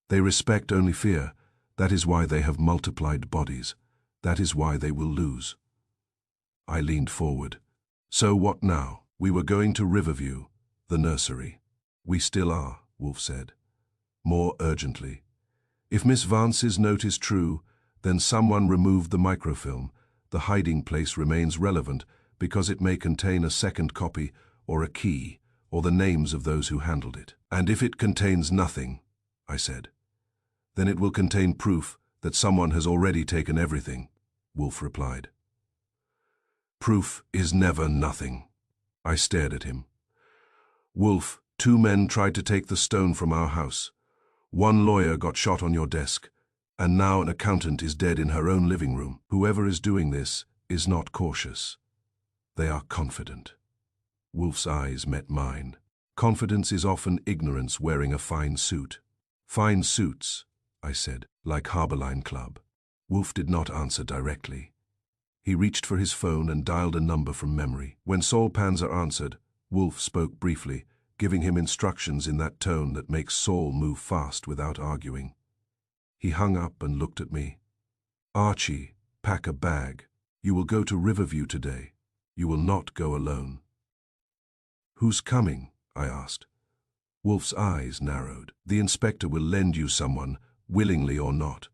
They respect only fear. That is why they have multiplied bodies. That is why they will lose. I leaned forward. So what now? We were going to Riverview, the nursery. We still are, Wolf said. More urgently. If Miss Vance's note is true, then someone removed the microfilm. The hiding place remains relevant because it may contain a second copy or a key or the names of those who handled it. And if it contains nothing, I said, then it will contain proof that someone has already taken everything, Wolf replied. Proof is never nothing. I stared at him. Wolf, 2 men tried to take the stone from our house. 1 lawyer got shot on your desk, and now an accountant is dead in her own living room. Whoever is doing this is not cautious. They are confident. Wolf's eyes met mine. Confidence is often ignorance wearing a fine suit. Fine suits, I said, like Harborline Club. Wolf did not answer directly. He reached for his phone and dialed a number from memory. When Saul Panzer answered, Wolf spoke briefly, giving him instructions in that tone that makes Saul move fast without arguing. He hung up and looked at me. Archie, pack a bag. You will go to Riverview today. You will not go alone. Who's coming? I asked. Wolf's eyes narrowed. The inspector will lend you someone, willingly or not,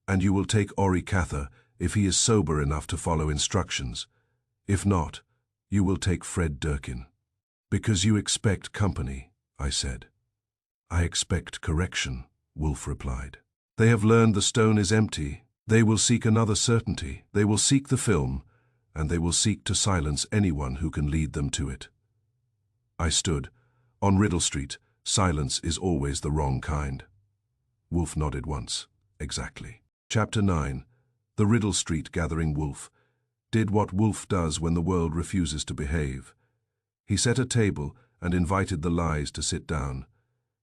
and you will take Ori Cather if he is sober enough to follow instructions. If not, you will take Fred Durkin. Because you expect company, I said. I expect correction, Wolf replied. They have learned the stone is empty. They will seek another certainty. They will seek the film, and they will seek to silence anyone who can lead them to it. I stood. On Riddle Street, silence is always the wrong kind. Wolf nodded once. Exactly. Chapter 9. The Riddle Street Gathering Wolf did what Wolf does when the world refuses to behave. He set a table and invited the lies to sit down.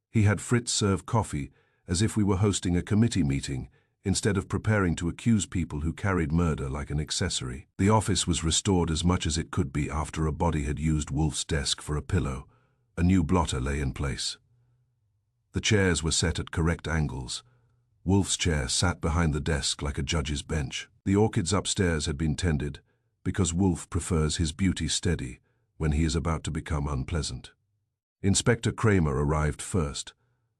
He had Fritz serve coffee as if we were hosting a committee meeting instead of preparing to accuse people who carried murder like an accessory. The office was restored as much as it could be after a body had used Wolf's desk for a pillow. A new blotter lay in place. The chairs were set at correct angles. Wolf's chair sat behind the desk like a judge's bench. The orchids upstairs had been tended because Wolf prefers his beauty steady when he is about to become unpleasant. Inspector Kramer arrived first,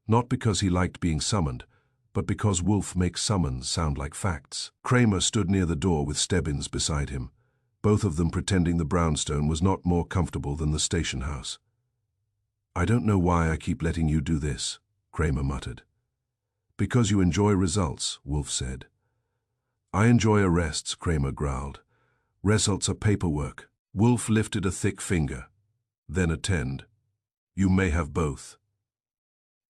not because he liked being summoned, but because Wolf makes summons sound like facts. Kramer stood near the door with Stebbins beside him. both of them pretending the brownstone was not more comfortable than the station house. "I don't know why I keep letting you do this," Kramer muttered. "Because you enjoy results," Wolf said. "I enjoy arrests," Kramer growled. "Results are paperwork." Wolf lifted a thick finger. "Then attend. You may have both."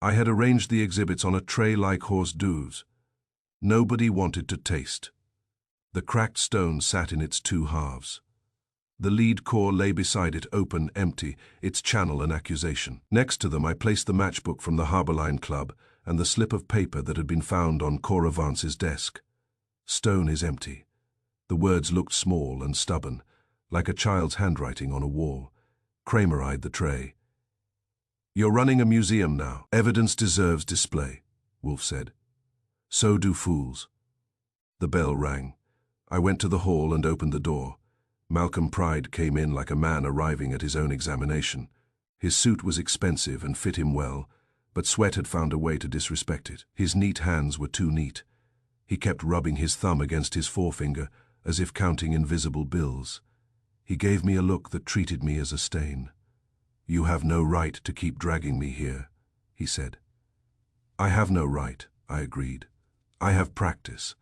I had arranged the exhibits on a tray like horse douvres. Nobody wanted to taste. The cracked stone sat in its two halves. The lead core lay beside it, open, empty, its channel an accusation. Next to them I placed the matchbook from the Harborline Club and the slip of paper that had been found on Cora Vance's desk. "Stone is empty." The words looked small and stubborn, like a child's handwriting on a wall. Kramer eyed the tray. "You're running a museum now. Evidence deserves display," Wolf said. "So do fools." The bell rang. I went to the hall and opened the door. Malcolm Pride came in like a man arriving at his own examination. His suit was expensive and fit him well, but sweat had found a way to disrespect it. His neat hands were too neat. He kept rubbing his thumb against his forefinger, as if counting invisible bills. He gave me a look that treated me as a stain. "You have no right to keep dragging me here," he said. "I have no right," I agreed. "I have practice."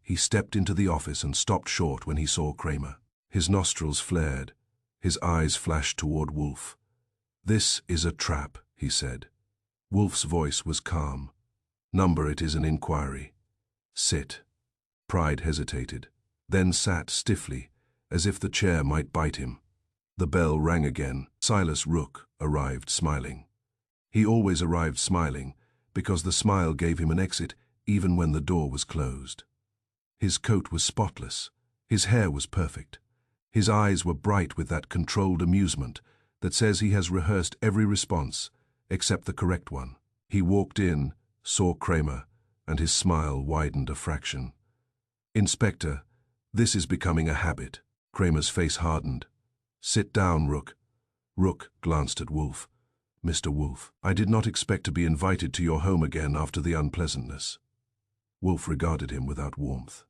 He stepped into the office and stopped short when he saw Kramer. His nostrils flared. His eyes flashed toward Wolf. "This is a trap," he said. Wolf's voice was calm. "Number it is an inquiry. Sit." Pride hesitated, then sat stiffly, as if the chair might bite him. The bell rang again. Silas Rook arrived smiling. He always arrived smiling, because the smile gave him an exit even when the door was closed. His coat was spotless. His hair was perfect. His eyes were bright with that controlled amusement that says he has rehearsed every response except the correct one. He walked in, saw Kramer, and his smile widened a fraction. "Inspector, this is becoming a habit." Kramer's face hardened. "Sit down, Rook." Rook glanced at Wolf. "Mr. Wolf, I did not expect to be invited to your home again after the unpleasantness." Wolf regarded him without warmth.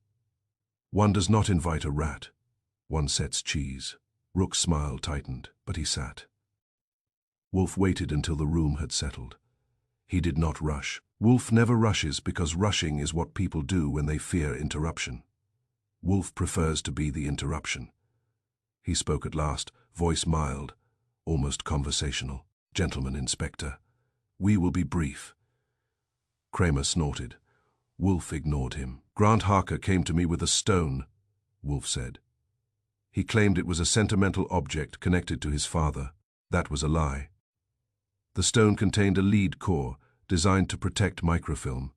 "One does not invite a rat. One sets cheese." Rook's smile tightened, but he sat. Wolf waited until the room had settled. He did not rush. Wolf never rushes because rushing is what people do when they fear interruption. Wolf prefers to be the interruption. He spoke at last, voice mild, almost conversational. "Gentlemen, Inspector, we will be brief." Kramer snorted. Wolf ignored him. "Grant Harker came to me with a stone," Wolf said. "He claimed it was a sentimental object connected to his father. That was a lie. The stone contained a lead core designed to protect microfilm.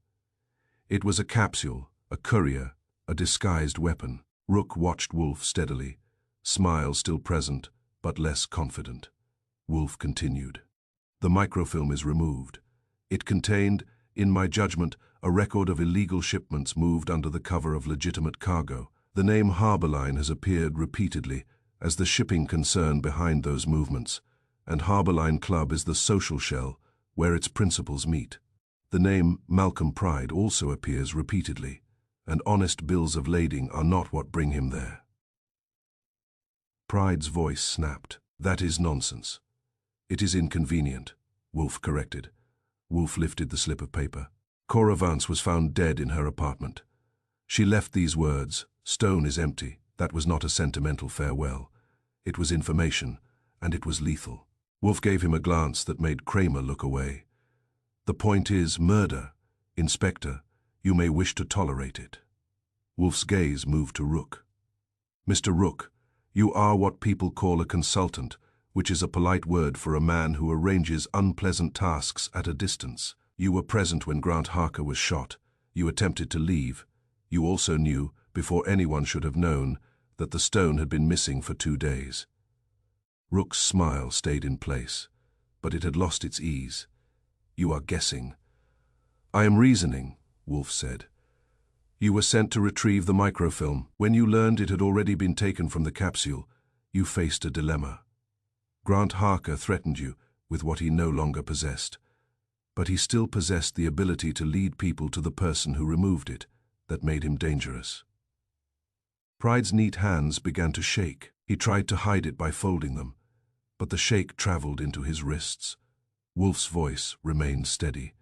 It was a capsule, a courier, a disguised weapon." Rook watched Wolf steadily, smile still present, but less confident. Wolf continued. "The microfilm is removed. It contained, in my judgment, a record of illegal shipments moved under the cover of legitimate cargo. The name Harborline has appeared repeatedly as the shipping concern behind those movements, and Harborline Club is the social shell where its principles meet. The name Malcolm Pride also appears repeatedly, and honest bills of lading are not what bring him there." Pride's voice snapped. "That is nonsense." "It is inconvenient," Wolf corrected. Wolf lifted the slip of paper. "Cora Vance was found dead in her apartment. She left these words, 'Stone is empty.' That was not a sentimental farewell. It was information, and it was lethal." Wolf gave him a glance that made Kramer look away. "The point is murder. Inspector, you may wish to tolerate it." Wolf's gaze moved to Rook. "Mr. Rook, you are what people call a consultant, which is a polite word for a man who arranges unpleasant tasks at a distance. You were present when Grant Harker was shot. You attempted to leave. You also knew, before anyone should have known, that the stone had been missing for 2 days." Rook's smile stayed in place, but it had lost its ease. "You are guessing." "I am reasoning," Wolf said. "You were sent to retrieve the microfilm. When you learned it had already been taken from the capsule, you faced a dilemma. Grant Harker threatened you with what he no longer possessed, but he still possessed the ability to lead people to the person who removed it, that made him dangerous." Pride's neat hands began to shake. He tried to hide it by folding them, but the shake traveled into his wrists. Wolf's voice remained steady.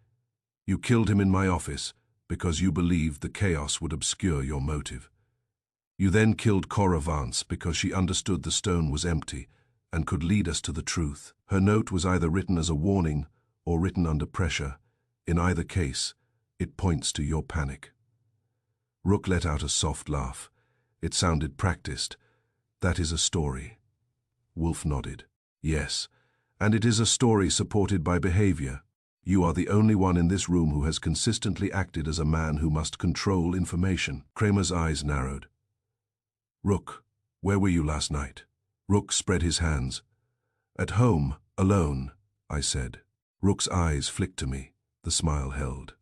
You killed him in my office because you believed the chaos would obscure your motive. You then killed Cora Vance because she understood the stone was empty and could lead us to the truth. Her note was either written as a warning or written under pressure. In either case, it points to your panic. Rook let out a soft laugh. It sounded practiced. That is a story. Wolf nodded. Yes, and it is a story supported by behavior. You are the only one in this room who has consistently acted as a man who must control information. Kramer's eyes narrowed. Rook, where were you last night? Rook spread his hands. At home, alone, I said. Rook's eyes flicked to me. The smile held.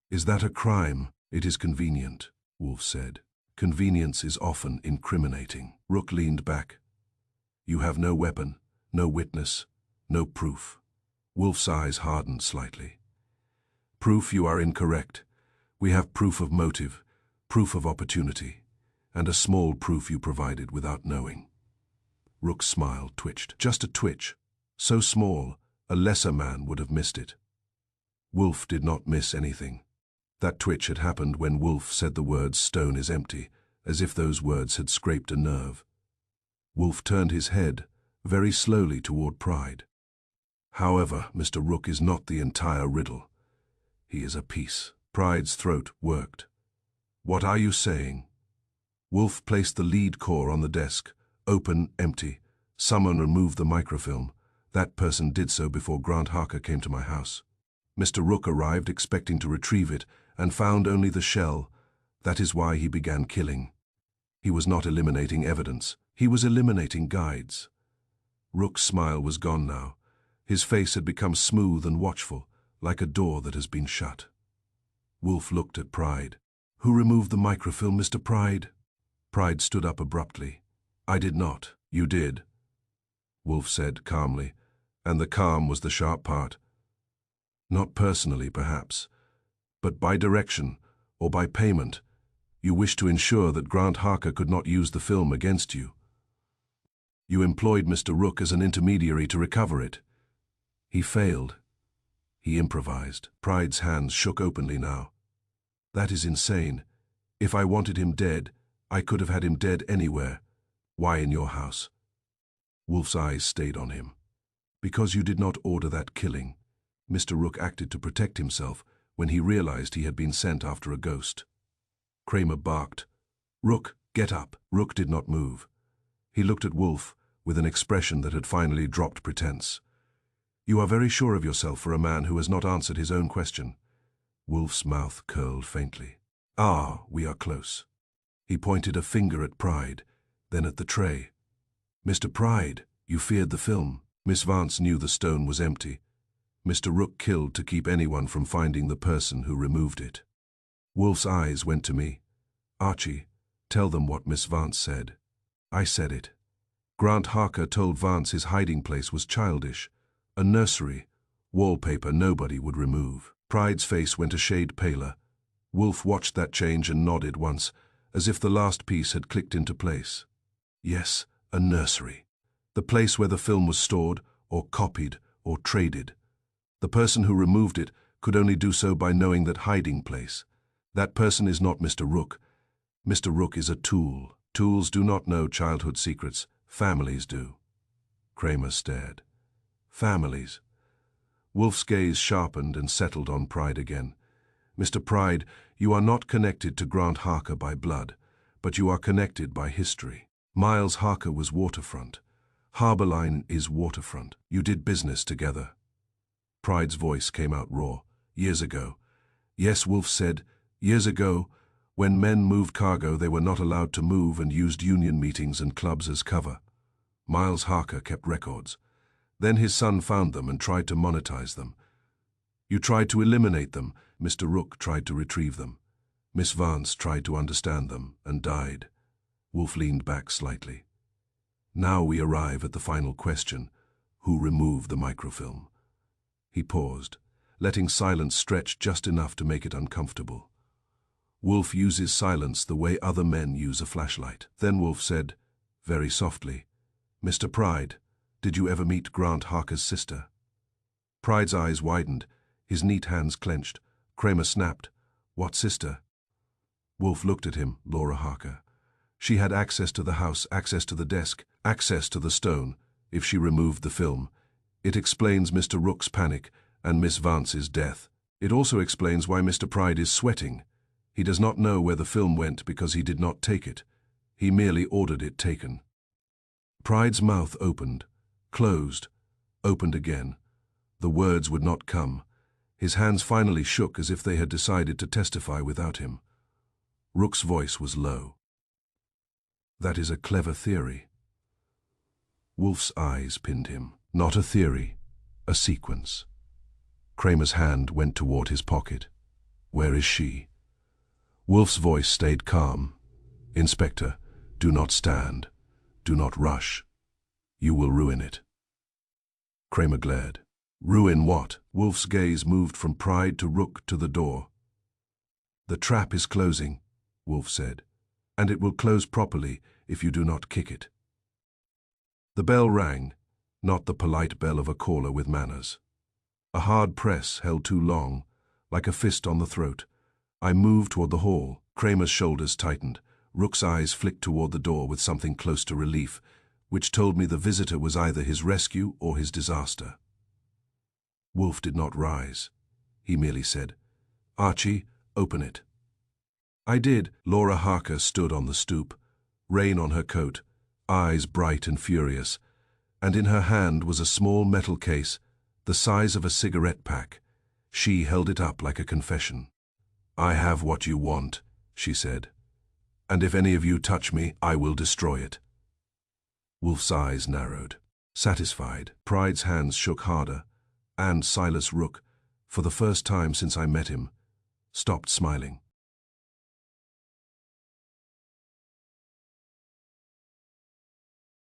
Is that a crime? It is convenient, Wolf said. Convenience is often incriminating. Rook leaned back. You have no weapon, no witness, no proof. Wolf's eyes hardened slightly. Proof you are incorrect. We have proof of motive, proof of opportunity, and a small proof you provided without knowing. Rook's smile twitched. Just a twitch. So small, a lesser man would have missed it. Wolf did not miss anything. That twitch had happened when Wolf said the words "stone is empty," as if those words had scraped a nerve. Wolf turned his head, very slowly toward Pride. However, Mr. Rook is not the entire riddle. He is a piece. Pride's throat worked. What are you saying? Wolf placed the lead core on the desk, open, empty. Someone removed the microfilm. That person did so before Grant Harker came to my house. Mr. Rook arrived expecting to retrieve it and found only the shell. That is why he began killing. He was not eliminating evidence. He was eliminating guides. Rook's smile was gone now. His face had become smooth and watchful, like a door that has been shut. Wolf looked at Pride. Who removed the microfilm, Mr. Pride? Pride stood up abruptly. I did not. You did, Wolf said calmly, and the calm was the sharp part. Not personally, perhaps, but by direction or by payment. You wished to ensure that Grant Harker could not use the film against you. You employed Mr. Rook as an intermediary to recover it. He failed. He improvised. Pride's hands shook openly now. That is insane. If I wanted him dead, I could have had him dead anywhere. Why in your house? Wolf's eyes stayed on him. Because you did not order that killing. Mr. Rook acted to protect himself when he realized he had been sent after a ghost. Kramer barked. Rook, get up. Rook did not move. He looked at Wolf with an expression that had finally dropped pretense. You are very sure of yourself for a man who has not answered his own question. Wolf's mouth curled faintly. Ah, we are close. He pointed a finger at Pride, then at the tray. Mr. Pride, you feared the film. Miss Vance knew the stone was empty. Mr. Rook killed to keep anyone from finding the person who removed it. Wolf's eyes went to me. Archie, tell them what Miss Vance said. I said it. Grant Harker told Vance his hiding place was childish. A nursery, wallpaper nobody would remove. Pride's face went a shade paler. Wolf watched that change and nodded once, as if the last piece had clicked into place. Yes, a nursery. The place where the film was stored, or copied, or traded. The person who removed it could only do so by knowing that hiding place. That person is not Mr. Rook. Mr. Rook is a tool. Tools do not know childhood secrets. Families do. Kramer stared. Families. Wolf's gaze sharpened and settled on Pride again. Mr. Pride, you are not connected to Grant Harker by blood, but you are connected by history. Miles Harker was waterfront. Harborline is waterfront. You did business together. Pride's voice came out raw. Years ago. Yes, Wolf said, years ago, when men moved cargo they were not allowed to move and used union meetings and clubs as cover. Miles Harker kept records. Then his son found them and tried to monetize them. You tried to eliminate them. Mr. Rook tried to retrieve them. Miss Vance tried to understand them and died. Wolf leaned back slightly. Now we arrive at the final question. Who removed the microfilm? He paused, letting silence stretch just enough to make it uncomfortable. Wolf uses silence the way other men use a flashlight. Then Wolf said, very softly, "Mr. Pride, did you ever meet Grant Harker's sister?" Pride's eyes widened, his neat hands clenched. Kramer snapped, "What sister?" Wolf looked at him, Laura Harker. She had access to the house, access to the desk, access to the stone, if she removed the film. It explains Mr. Rook's panic and Miss Vance's death. It also explains why Mr. Pride is sweating. He does not know where the film went because he did not take it. He merely ordered it taken. Pride's mouth opened, closed, opened again. The words would not come. His hands finally shook as if they had decided to testify without him. Rook's voice was low. "That is a clever theory." Wolf's eyes pinned him. Not a theory, a sequence. Kramer's hand went toward his pocket. "Where is she?" Wolf's voice stayed calm. "Inspector, do not stand. Do not rush. You will ruin it." Kramer glared. "Ruin what?" Wolf's gaze moved from Pride to Rook to the door. "The trap is closing," Wolf said, "and it will close properly if you do not kick it." The bell rang, not the polite bell of a caller with manners. A hard press held too long, like a fist on the throat. I moved toward the hall. Kramer's shoulders tightened. Rook's eyes flicked toward the door with something close to relief, which told me the visitor was either his rescue or his disaster. Wolf did not rise. He merely said, "Archie, open it." I did. Laura Harker stood on the stoop, rain on her coat, eyes bright and furious, and in her hand was a small metal case, the size of a cigarette pack. She held it up like a confession. "I have what you want," she said, "and if any of you touch me, I will destroy it." Wolf's eyes narrowed. Satisfied, Pride's hands shook harder, and Silas Rook, for the first time since I met him, stopped smiling.